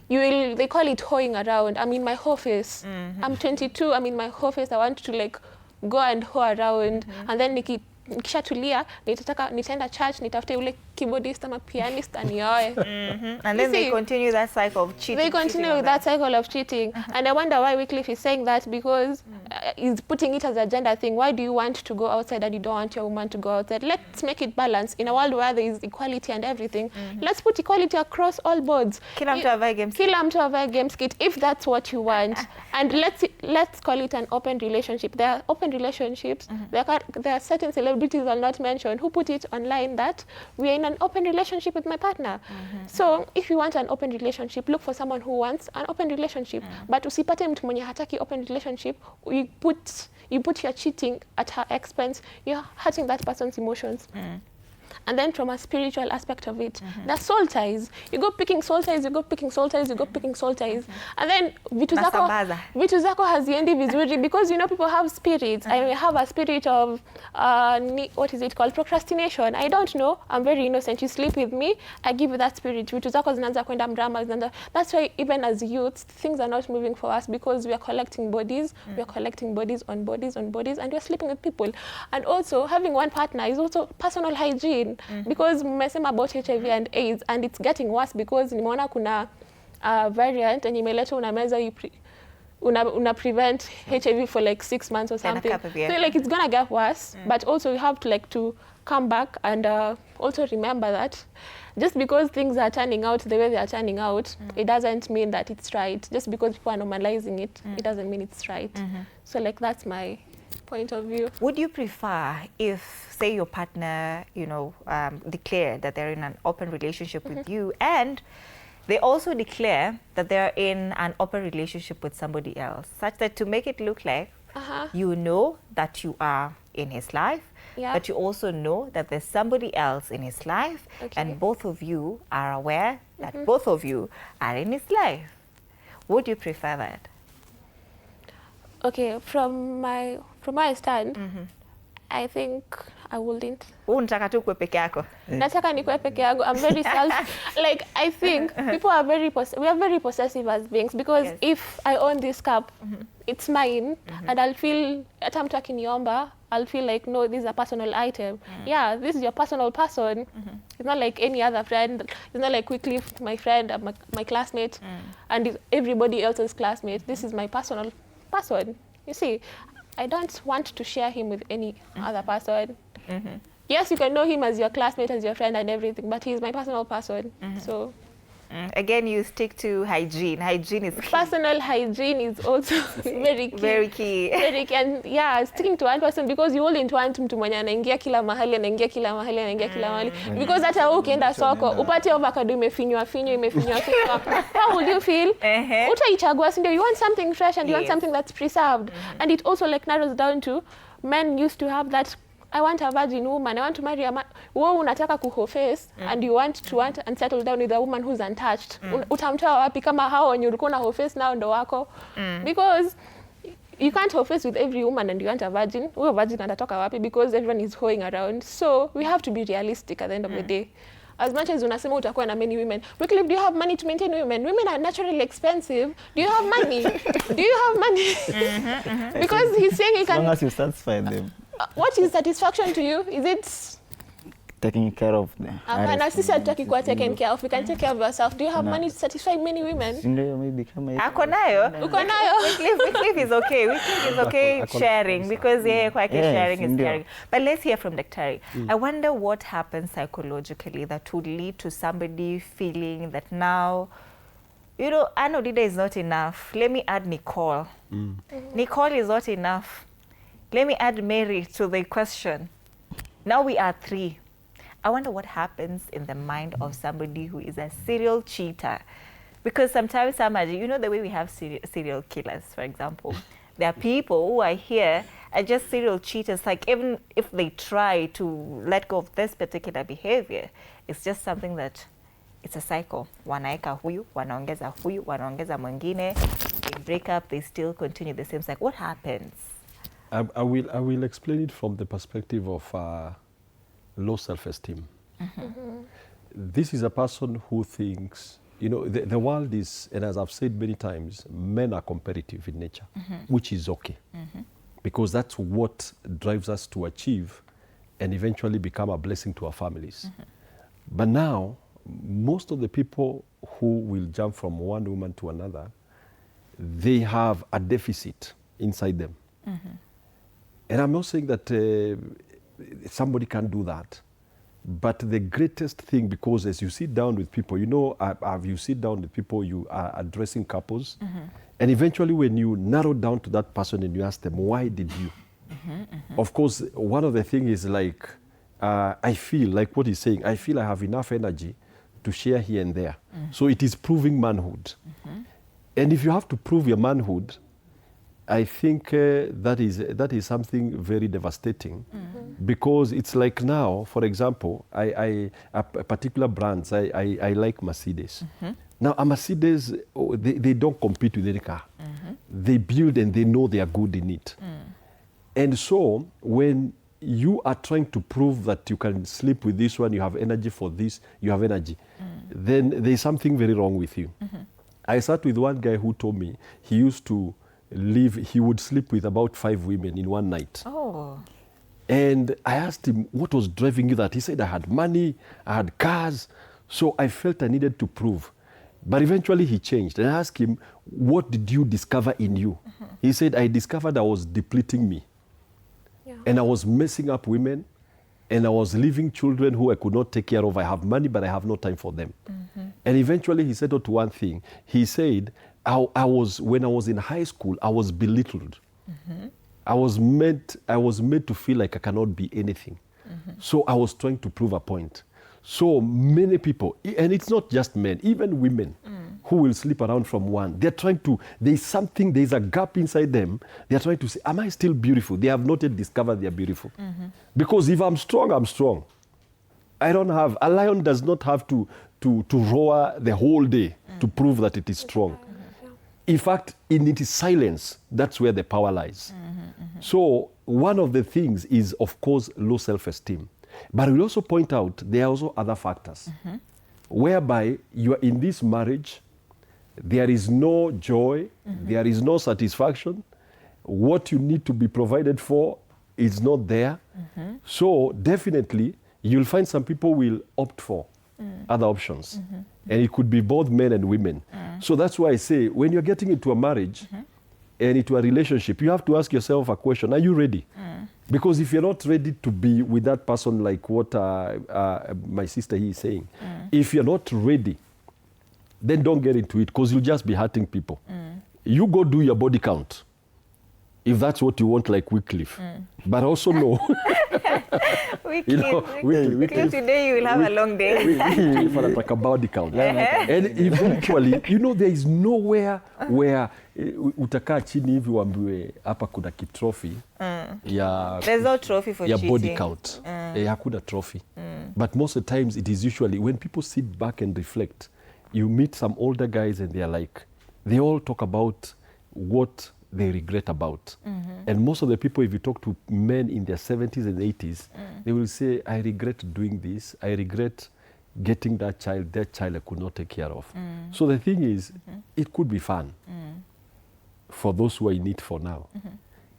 They call it hoeing around. I'm in my office. I'm 22, I'm in my office, I want to like go and hoe around and then nikishatulia nitaenda church nitafute ule keyboardist ama pianist anioe. And then they continue that cycle of cheating. They continue with that cycle of cheating. And I wonder why Wycliffe is saying that, because he's putting it as a gender thing. Why do you want to go outside and you don't want your woman to go outside? Let's make it balanced. In a world where there is equality and everything, let's put equality across all boards. Kila mtu avae games kit if that's what you want. And let's call it an open relationship. There are open relationships. There are certain celebrities I'll not mention who put it online that we are in an open relationship with my partner. So if you want an open relationship, look for someone who wants an open relationship. But usipate mtu mwenye hataki open relationship, you put your cheating at her expense, you're hurting that person's emotions. And then from a spiritual aspect of it, the soul ties. You go picking soul ties, you go picking soul ties, you go picking soul ties. And then vitu zako haziendi vizuri, because you know people have spirits. I have a spirit of, what is it called? Procrastination. I don't know. I'm very innocent. You sleep with me, I give you that spirit. Vitu zako zinaanza kwenda mrama. That's why even as youths, things are not moving for us, because we are collecting bodies. We are collecting bodies on bodies on bodies, and we are sleeping with people. And also, having one partner is also personal hygiene. Because mmesema about HIV and AIDS, and it's getting worse because nimeona kuna variant and imeleta unameza una prevent HIV for like 6 months or something. So like it's gonna get worse, but also you have to like to come back and also remember that just because things are turning out the way they are turning out, it doesn't mean that it's right. Just because people are normalizing it, it doesn't mean it's right. So like that's my point of view. Would you prefer if, say, your partner, you know, declare that they're in an open relationship with you, and they also declare that they're in an open relationship with somebody else, such that to make it look like you know that you are in his life, but you also know that there's somebody else in his life, and both of you are aware that both of you are in his life? Would you prefer that? Okay, from my stand, I think I wouldn't. Unataka tu kuwe peke yako? Nataka nikuwe peke yangu. I'm very like I think people are we are very possessive as beings, because if I own this cup, it's mine, and I'll feel hata mtu akiniomba, I'll feel like, no, this is a personal item. Yeah, this is your personal person. It's not like any other friend. It's not like Wycliffe, my friend, my classmate, and everybody else's classmate. This is my personal person. You see, I don't want to share him with any other person. Yes, you can know him as your classmate, as your friend and everything, but he's my personal person. So again, you stick to hygiene. Hygiene is key. Personal hygiene is also very key. Very key. Very key. And yeah, sticking to one person, because you wouldn't want mtu mwenye anaingia kila mahali, anaingia kila mahali, anaingia kila mahali. Because hata wewe ukienda soko, upate avocado imefinywa. How would you feel? Utaichagua, si ndio? You want something fresh and you want something that's preserved. And it also like narrows down to, men used to have that, I want a virgin woman, I want to marry a man. Wewe unataka kuhoface and you want and settle down with a woman who's untouched. Utamtoa wapi kama hao wenye ulikuwa na hoface nao ndo wako? Because you can't hoface with every woman and you want a virgin. Huyo virgin atatoka wapi? Because everyone is hoeing around. So we have to be realistic at the end of the day. As much as unasema utakuwa na many women, Wycliffe, do you have money to maintain women? Women are naturally expensive. Do you have money? Do you have money? Because he's saying he can. As long as you satisfy them. What is satisfaction to you? Is it taking care of them? Hapana, sisi hatutaki kuwa taken care of. We can take care of yourself. Do you have money to satisfy many women? Ndio, maybe kama hiyo. Ako nayo. Uko nayo. Wycliffe is okay. Wycliffe is okay sharing, because kwake sharing is caring. But let's hear from Daktari. I wonder what happens psychologically that would lead to somebody feeling that now, you know, Anno Dida is not enough. Let me add Nicole. Nicole is not enough. Let me add Mary to the question. Now we are 3. I wonder what happens in the mind of somebody who is a serial cheater. Because sometimes, you know the way we have serial killers, for example. There are people who are here are just serial cheaters. Like even if they try to let go of this particular behavior, it's just something that, it's a cycle. Wanaeka huyu, wanaongeza mwingine. They break up, they still continue the same cycle. What happens? I will explain it from the perspective of low self-esteem. This is a person who thinks, you know, the world is, and as I've said many times, men are competitive in nature, which is okay. because that's what drives us to achieve and eventually become a blessing to our families. But now, most of the people who will jump from one woman to another, they have a deficit inside them. And I'm not saying that somebody can do that. But the greatest thing, because as you sit down with people, you know, you sit down with people, you are addressing couples, and eventually when you narrow down to that person and you ask them, why did you? Of course, one of the things is like, I feel, like what he's saying, I feel I have enough energy to share here and there. So it is proving manhood. And if you have to prove your manhood, I think that is something very devastating, because it's like now, for example, particular brands, I like Mercedes. Now, a Mercedes, they don't compete with any car. They build and they know they are good in it. And so when you are trying to prove that you can sleep with this one, you have energy for this, you have energy, then there's something very wrong with you. I sat with one guy who told me he used to he would sleep with about 5 women in one night. Oh. And I asked him, what was driving you that? He said, I had money, I had cars, so I felt I needed to prove. But eventually he changed. And I asked him, what did you discover in you? He said, I discovered I was depleting me. And I was messing up women, and I was leaving children who I could not take care of. I have money, but I have no time for them. And eventually he settled to one thing. He said, when I was in high school, I was belittled. I was made to feel like I cannot be anything. So I was trying to prove a point. So many people, and it's not just men, even women who will sleep around from one, they're trying to, there's a gap inside them. They're trying to say, am I still beautiful? They have not yet discovered they're beautiful. Because if I'm strong, I'm strong. A lion does not have to roar the whole day to prove that it is strong. In fact, in its silence, that's where the power lies. So one of the things is, of course, low self-esteem. But we'll also point out there are also other factors, whereby you are in this marriage, there is no joy, there is no satisfaction. What you need to be provided for is not there. So definitely, you'll find some people will opt for other options. And it could be both men and women. So that's why I say, when you're getting into a marriage and into a relationship, you have to ask yourself a question, are you ready? Because if you're not ready to be with that person, like what my sister here is saying, if you're not ready, then don't get into it, because you'll just be hurting people. You go do your body count, if that's what you want, like Wycliffe. But also know, Wycliffe, today you will have a long day. Wycliffe anataka body count. And eventually, there is nowhere where utakaa chini hivi uambiwe hapa kuna kitrophy there's no trophy for cheating. Body count. Hakuna trophy. But most of the times it is usually when people sit back and reflect, you meet some older guys and they all talk about what they regret about. And most of the people, if you talk to men in their 70s and 80s, they will say, I regret doing this. I regret getting that child I could not take care of. So the thing is, it could be fun for those who are in it for now.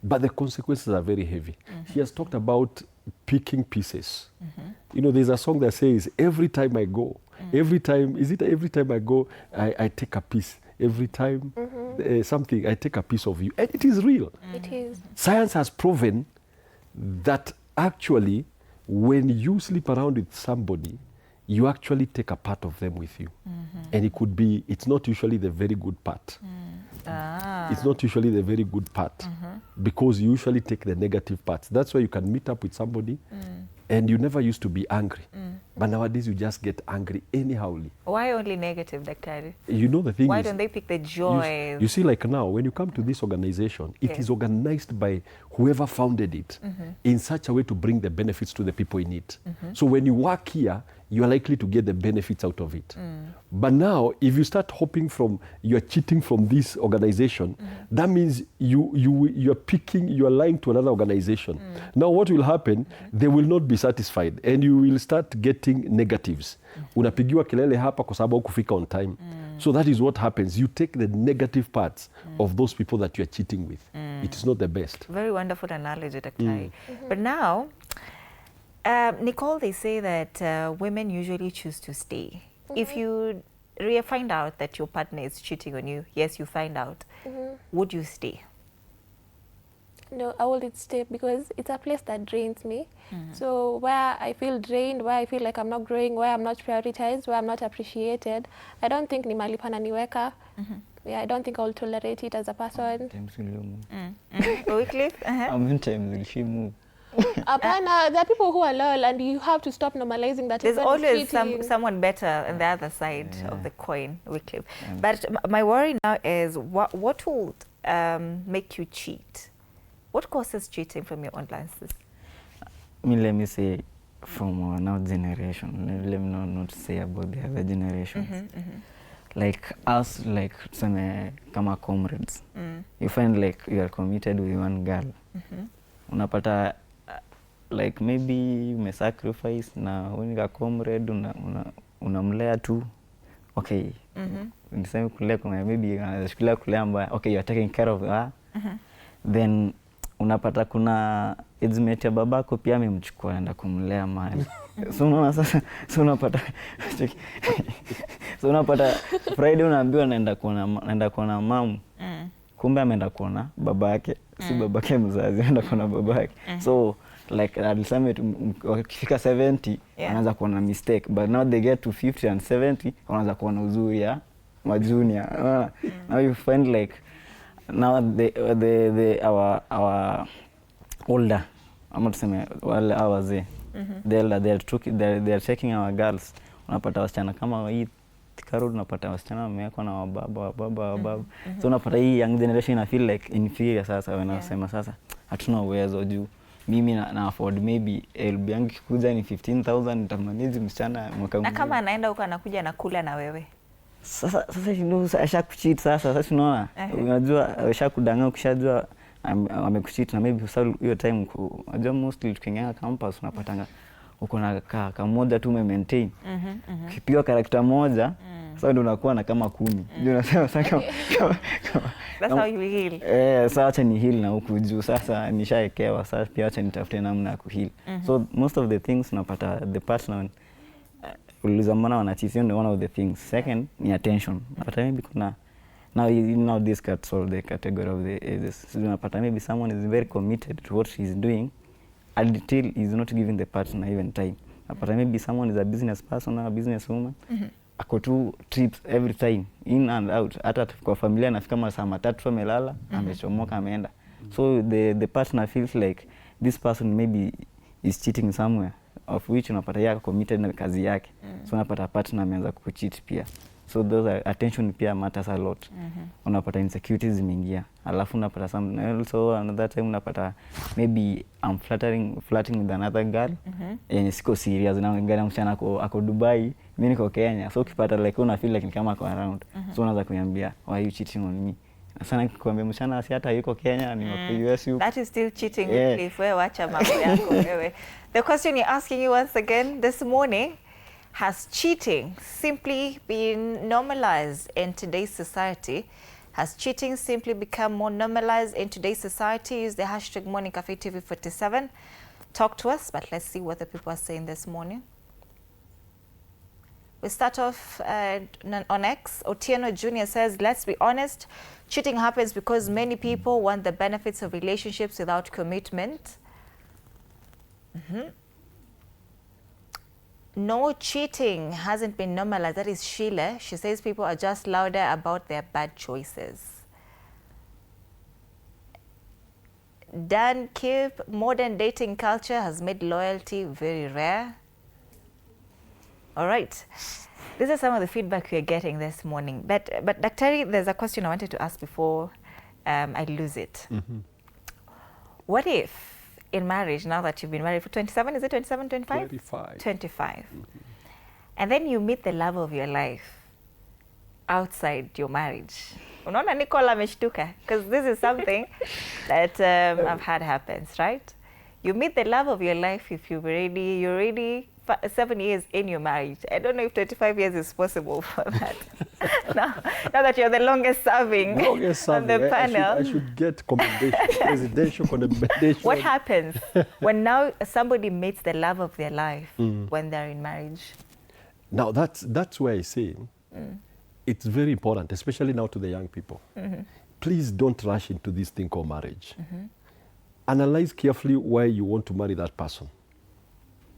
But the consequences are very heavy. He has talked about picking pieces. There's a song that says, every time I go, every time I go, I take a piece. Every time something, I take a piece of you. And it is real. It is. Science has proven that actually, when you sleep around with somebody, you actually take a part of them with you. And it's not usually the very good part. It's not usually the very good part, because you usually take the negative parts. That's why you can meet up with somebody and you never used to be angry. But nowadays you just get angry anyhowly. Why only negative, Daktari? The thing Why is, don't they pick the joy? You see, like now, when you come to this organization, it is organized by whoever founded it in such a way to bring the benefits to the people in it. So when you work here, you are likely to get the benefits out of it. But now, if you start you're cheating from this organization, that means you're lying to another organization. Now what will happen, they will not be satisfied and you will start getting negatives. Unapigiwa kelele hapa kwa sababu hukufika on time. So that is what happens. You take the negative parts of those people that you are cheating with. It is not the best. Very wonderful analogy, Dr. But now, Nicole, they say that women usually choose to stay. If you find out that your partner is cheating on you, yes, you find out, would you stay? No, I wouldn't stay because it's a place that drains me. So where I feel drained, where I feel like I'm not growing, where I'm not prioritized, where I'm not appreciated, I don't think ni mahali pananiweka. Yeah, I don't think I'll tolerate it as a person. Wycliffe? How many times will she move? Apana, there are people who are loyal and you have to stop normalizing that. There's always someone better on the other side of the coin, Wycliffe. But my worry now is what would make you cheat? What causes cheating from your own lenses? Let me say from our now generation, let me not say about the other generations. Like us, like tuseme kama comrades, you find like you are committed with one girl. Unapata like maybe you may sacrifice na unika comrade unamlea tu. Okay. Niseme kulea kuna maybe anashikilia kulea mbaya. Okay, you are taking care of her. Then unapata kuna age-mate ya babako pia amemchukua aenda kumlea mahali. So unaona sasa, so unapata Friday unaambiwa naenda kuona mamu. Kumbe ameenda kuona babake, si babake mzazi, ameenda kuona babake. So like alisema ukifika 70 wanaanza kuona mistake, but now they get to 50 and 70 wanaanza kuona uzuri ya majunior. Now you find like now our older, ama tuseme wale wazee, they are taking our girls. Unapata wasichana kama hii Karudi, unapata wasichana wamewekwa na wababa. So unapata hii young generation I feel like inferior sasa, wanasema sasa hatuna uwezo juu mimi na afford maybe LB yangu kikuja ni 15,000 nitamanage msichana mwaka mzima. Na kama anaenda huko anakula na wewe. Sasa ashakucheat sasa unaona. Unajua ashakudanganya, ukishajua amekucheat na maybe hiyo time unajua mostly tukiingia campus unapatanga uko na kamoja tu maintain. Ukipiga character moja sasa ndio unakuwa na kama 10. Ndio unasema sasa That's how you heal. Sasa acha ni heal na huku juu sasa nishaekewa, sasa pia acha nitafute namna ya kuheal. So most of the things unapata the partner uliza mbona wanachisia ni one of the things. Second ni attention. Unapata maybe kuna now this got solve the category of the ages. So unapata maybe someone is very committed to what she's doing until is not giving the partner even time. Unapata maybe someone is a business person or a business woman. Ako tu trips every time in and out. Hata kwa familia nafika masaa 3 amelala, amechomoka ameenda. So the partner feels like this person maybe is cheating somewhere, of which unapata yeye committed na kazi yake. So unapata partner ameanza kucheat pia. So those are, attention pia matters a lot. Unapata insecurities zimeingia. Alafu unapata some also another time unapata maybe I'm flirting with another girl. Siko serious na ngana msichana ako Dubai, mimi niko Kenya. So ukipata like una feel like ni kama ako around. So unaanza kuniambia why you cheating on me? Sana nikwambia msichana si hata yuko Kenya ni wako US. That is still cheating if wewe wacha mambo yako wewe. The question you're asking you once again this morning, has cheating simply been normalized in today's society? Has cheating simply become more normalized in today's society? Use the hashtag MorningCafeTV47. Talk to us, but let's see what the people are saying this morning. We start off on X. Otieno Jr. says, let's be honest, cheating happens because many people want the benefits of relationships without commitment. No, cheating hasn't been normalized. That is Sheila. She says people are just louder about their bad choices. Dan Kip, modern dating culture has made loyalty very rare. All right. These are some of the feedback we are getting this morning. But Daktari, there's a question I wanted to ask before I lose it. What if in marriage, now that you've been married for 27, is it 27, 25? 25. And then you meet the love of your life outside your marriage. Unaona Nicola ameshtuka, because this is something that I've had happens, right? You meet the love of your life if you're already 7 years in your marriage. I don't know if 25 years is possible for that. now that you're the longest serving on the panel. I should get commendation, presidential commendation. What happens when now somebody meets the love of their life when they're in marriage? Now that's where I say it's very important, especially now to the young people. Please don't rush into this thing called marriage. Analyze carefully why you want to marry that person.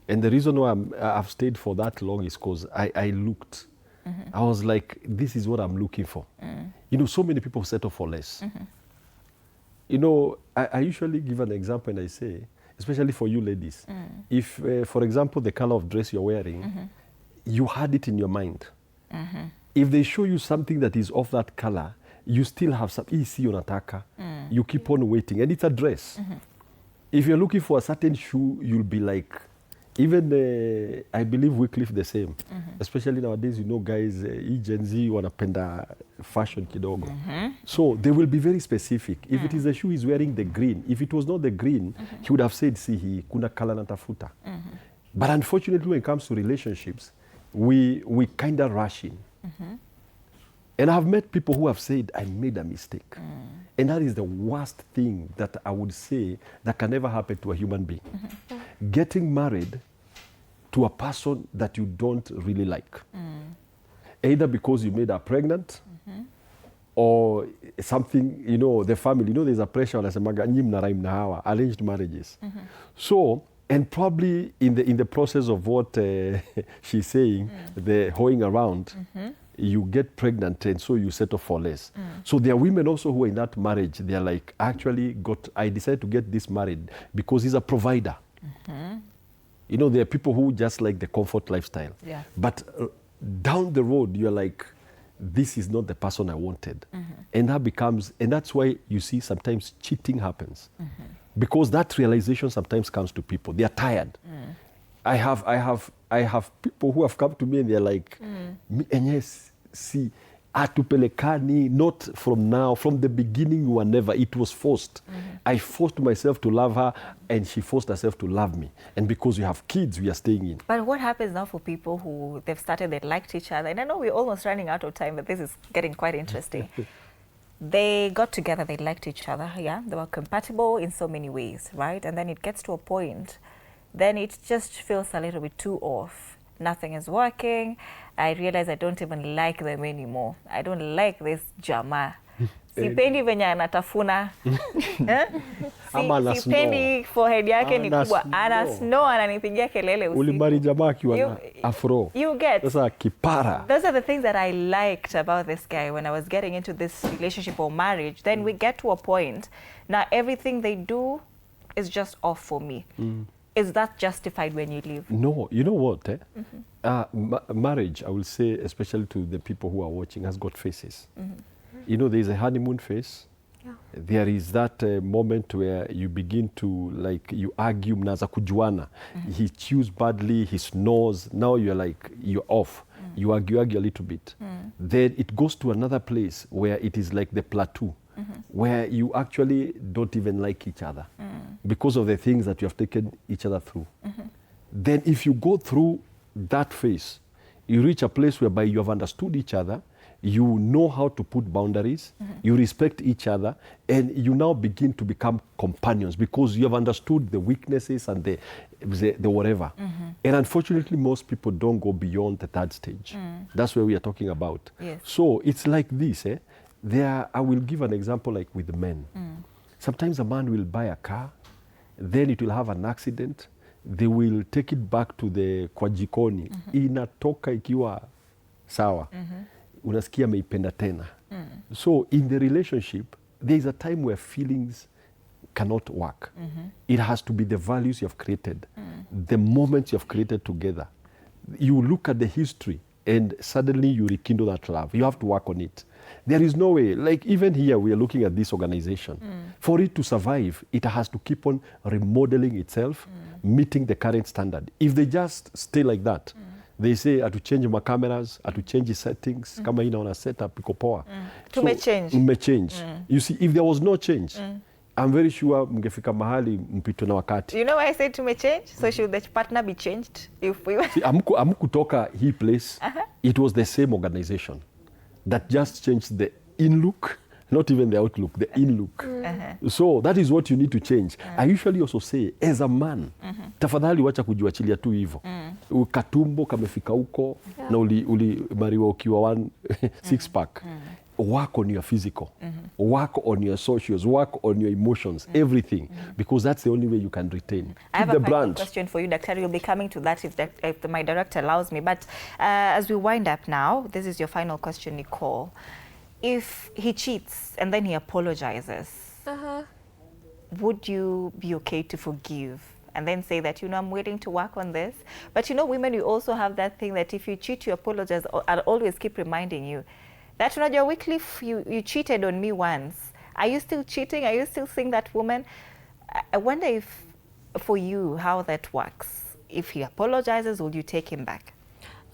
And the reason why I've stayed for that long is because I looked. I was like, this is what I'm looking for. You know, so many people settle for less. You know, I usually give an example and I say, especially for you ladies, if, for example, the color of dress you're wearing, you had it in your mind. If they show you something that is of that color, you still have some, you keep on waiting, and it's a dress. If you're looking for a certain shoe, you'll be like, even I believe Wycliffe the same. Especially nowadays, you know, guys, Gen Z wanapenda fashion kidogo. So they will be very specific. If it is a shoe he's wearing the green, if it was not the green, he would have said, see, he kuna kala natafuta. But unfortunately, when it comes to relationships, we kind of rush in. And I've met people who have said, I made a mistake. And that is the worst thing that I would say that can never happen to a human being. Getting married to a person that you don't really like. Either because you made her pregnant, or something, you know, the family, you know, there's a pressure on arranged marriages. So, and probably in the process of what she's saying, the hoeing around, you get pregnant and so you settle for less. So there are women also who are in that marriage, they're like, actually I decided to get this married because he's a provider. You know, there are people who just like the comfort lifestyle. But down the road, you're like, this is not the person I wanted. And that becomes, and that's why you see sometimes cheating happens. Because that realization sometimes comes to people. They are tired. I have people who have come to me and they're like, and yes, see, atupelekani, not from now, from the beginning you were never, it was forced. I forced myself to love her and she forced herself to love me. And because we have kids, we are staying in. But what happens now for people who they've started, they liked each other, and I know we're almost running out of time, but this is getting quite interesting. They got together, they liked each other, yeah? They were compatible in so many ways, right? And then it gets to a point, then it just feels a little bit too off. Nothing is working. I realize I don't even like them anymore. I don't like this jamaa. Sipendi venye anatafuna. Sipendi forehead yake ni kubwa. Anasnow, ananipigia kelele usiku. Ulimari jamaa akiwa afro. You get. Sasa kipara. Those are the things that I liked about this guy when I was getting into this relationship or marriage. Then we get to a point. Now everything they do is just off for me. Is that justified when you leave? No, you know what? Marriage, I will say, especially to the people who are watching, has got phases. You know, there is a honeymoon phase. There is that moment where you begin to, like, you argue, mnaza kujuana. He chews badly, he snores. Now you're like, you're off. You argue a little bit. Then it goes to another place where it is like the plateau, where you actually don't even like each other because of the things that you have taken each other through. Then if you go through that phase, you reach a place whereby you have understood each other, you know how to put boundaries, you respect each other, and you now begin to become companions because you have understood the weaknesses and the whatever. And unfortunately, most people don't go beyond the third stage. That's where we are talking about. So it's like this. I will give an example like with the men. Sometimes a man will buy a car, then it will have an accident, they will take it back to the kwa jikoni. Inatoka ikiwa sawa. Unasikia meipenda tena. So in the relationship, there is a time where feelings cannot work. It has to be the values you have created, the moments you have created together. You look at the history and suddenly you rekindle that love. You have to work on it. There is no way, like even here we are looking at this organization. For it to survive, it has to keep on remodeling itself, meeting the current standard. If they just stay like that, they say, I have to change my cameras, I have to change the settings, kama ina wana setup, iko poa. So, change. You see, if there was no change, I'm very sure mngefika mahali mpito na wakati. You know why I said to change? So should the partner be changed? If we were... See, amkutoka hii place, it was the same organization. that just changed the in look, not even the outlook, the in look. So that is what you need to change. I usually also say, as a man, tafadhali wacha kujiwachilia tu hivyo. Katumbo kamefika huko na ulimariwa ukiwa one six pack. Work on your physical, work on your socials, work on your emotions, everything, because that's the only way you can retain. I have a final question for you, Dr. You'll be coming to that if my director allows me. But as we wind up now, this is your final question, Nicole. If he cheats and then he apologizes, would you be okay to forgive and then say that, I'm willing to work on this? But women, you also have that thing that if you cheat, you apologize. I'll always keep reminding you that, Wycliffe, you cheated on me once. Are you still cheating? Are you still seeing that woman? I wonder if, for you, how that works. If he apologizes, will you take him back?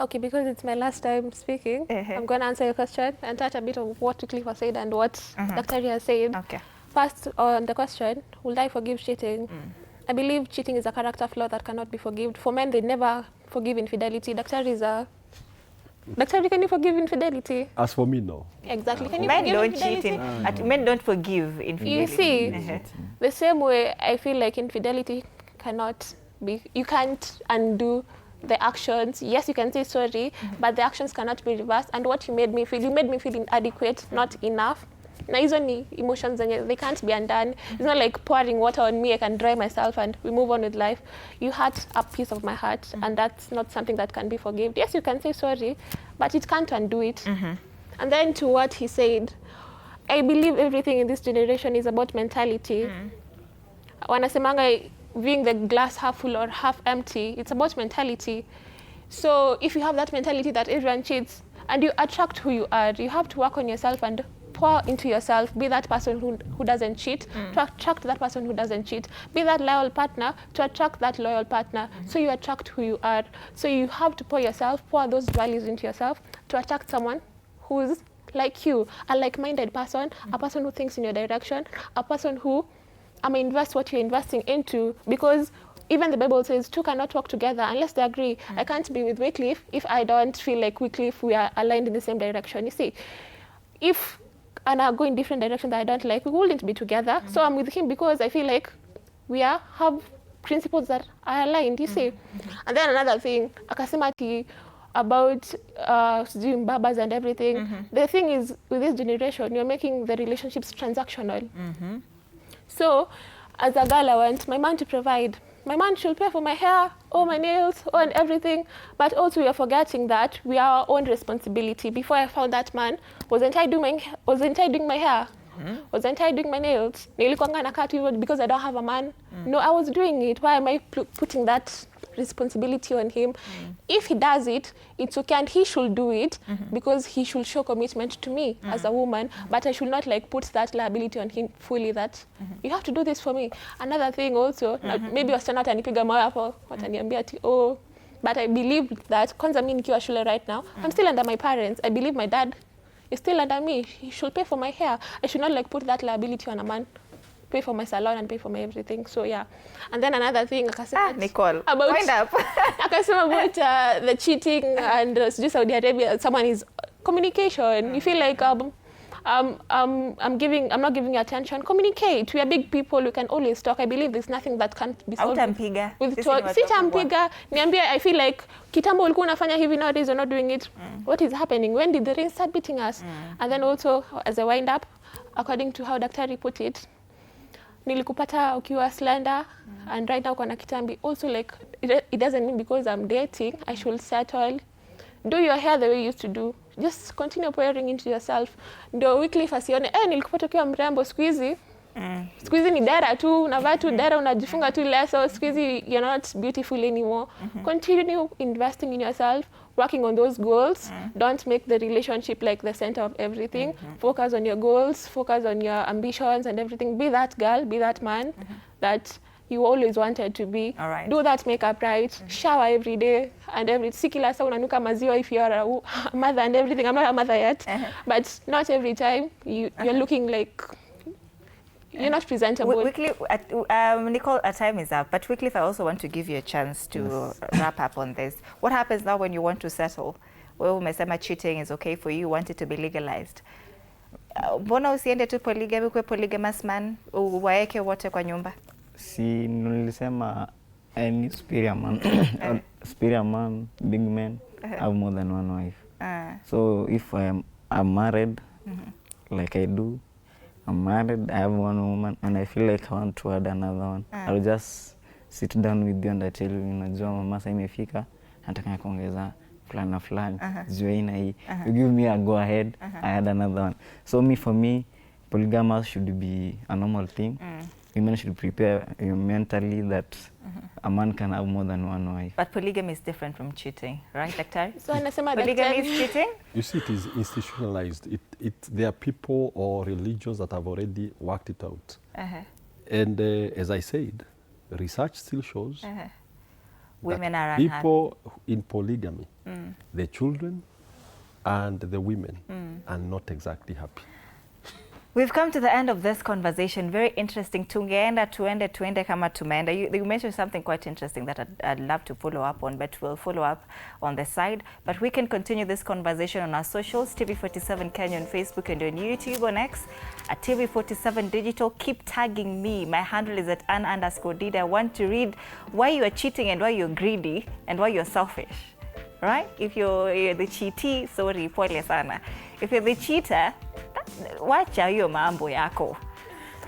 Okay, because it's my last time speaking, I'm going to answer your question and touch a bit of what Wycliffe has said and what Dr. has said. Okay. First, on the question, will I forgive cheating? I believe cheating is a character flaw that cannot be forgiven. For men, they never forgive infidelity. Dr. Can you forgive infidelity? As for me, no. Exactly. Can you men forgive don't infidelity? cheat. Men don't forgive infidelity. You see, the same way I feel like infidelity cannot be, you can't undo the actions. Yes, you can say sorry, but the actions cannot be reversed. And what you made me feel inadequate, not enough. Now, hizo ni emotions, they can't be undone. It's not like pouring water on me, I can dry myself and we move on with life. You hurt a piece of my heart, and that's not something that can be forgiven. Yes, you can say sorry, but it can't undo it. And then to what he said, I believe everything in this generation is about mentality. Wanasemanga viewing the glass half full or half empty, it's about mentality. So if you have that mentality that everyone cheats, and you attract who you are, you have to work on yourself and pour into yourself, be that person who doesn't cheat, to attract that person who doesn't cheat. Be that loyal partner to attract that loyal partner. So you attract who you are. So you have to pour those values into yourself to attract someone who's like you, a like-minded person, a person who thinks in your direction, a person who invest what you're investing into, because even the Bible says two cannot work together unless they agree. I can't be with Wycliffe if I don't feel like Wycliffe, we are aligned in the same direction. You see, if I go in different directions that I don't like, we wouldn't be together. So I'm with him because I feel like we have principles that are aligned, you see. And then another thing, akasimati about doing babas and everything. The thing is, with this generation, you're making the relationships transactional. So, as a girl, I want my man to provide. My man should pay for my hair, or my nails, and everything. But also, we are forgetting that we are our own responsibility. Before I found that man, wasn't I doing my hair? Wasn't I doing my nails? Because I don't have a man. No, I was doing it. Why am I putting that responsibility on him? If he does it, it's okay, and he should do it because he should show commitment to me as a woman. But I should not put that liability on him fully. That you have to do this for me. Another thing also, maybe wasichana watanipiga mawe hapo, wataniambia ati but I believe that kwanza mimi nikiwa shule right now, I'm still under my parents. I believe my dad is still under me. He should pay for my hair. I should not put that liability on a man. Pay for my salon and pay for my everything. So yeah. And then another thing, Nicole, about wind up. about the cheating and Saudi Arabia. Someone is communication. You feel like I'm not giving you attention. Communicate. We are big people. We can always talk. I believe there's nothing that can't be solved with talk. Sitampiga. Niambia, I feel like kitambo ulikuwa unafanya hivi, nowadays you're not doing it. What is happening? When did the rain start beating us? And then also, as a wind up, according to how Daktari put it, nilikupata ukiwa slender and right now kuna kitambi. Also, it doesn't mean because I'm dating I should settle. Do your hair the way you used to do. Just continue pouring into yourself. Ndio Wycliffe asione nilikupata ukiwa mrembo, siku hizi ni dara tu, unavaa tu dara, unajifunga tu leso, siku hizi you're not beautiful anymore. Continue investing in yourself, working on those goals. Don't make the relationship like the center of everything. Focus on your goals, focus on your ambitions and everything. Be that girl, be that man that you always wanted to be. All right. Do that makeup right. Shower every day and si kila saa unanuka maziwa if you are a mother and everything. I'm not a mother yet, but not every time you're looking like you're not presentable. Wycliffe, Nicole, our time is up, but Wycliffe, I also want to give you a chance to wrap up on this. What happens now when you want to settle? Wewe umesema cheating is okay for you, you want it to be legalized. Mbona usiende tu polygamy, kwa polygamous man, uwaeke wote kwa nyumba? Si nilisema any superior man, superior man, big man, have more than one wife. So if I'm married, like I do, I'm married, I have one woman, and I feel like I want to add another one. I'll just sit down with you and I tell you, unajua mama sasa imefika, nataka kuongeza fulani na fulani, zuaina hii. You give me a go ahead, I add another one. So for me, polygamous should be a normal thing. Women should prepare mentally that a man can have more than one wife. But polygamy is different from cheating, right, Daktari? So polygamy is cheating? You see, it is institutionalized. There are people or religions that have already worked it out. And as I said, research still shows women are unhappy. People in polygamy, the children and the women are not exactly happy. We've come to the end of this conversation. Very interesting. Tuende kama tumeenda. You mentioned something quite interesting that I'd love to follow up on, but we'll follow up on the side. But we can continue this conversation on our socials, TV47 Kenya on Facebook and on YouTube, on X, at TV47 Digital. Keep tagging me. My handle is at @Ann_Dida. I want to read why you are cheating and why you're greedy and why you're selfish. Right? If you're the cheatee, sorry, pole sana. If you're the cheater, wacha hiyo mambo yako.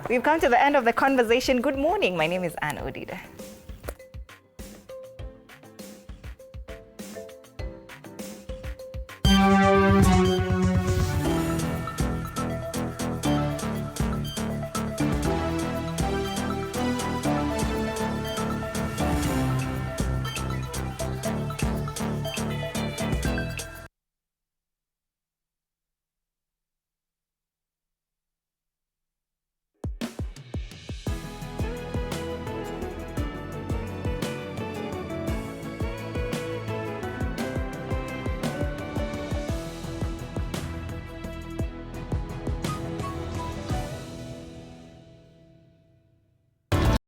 We've come to the end of the conversation. Good morning. My name is Ann Odida.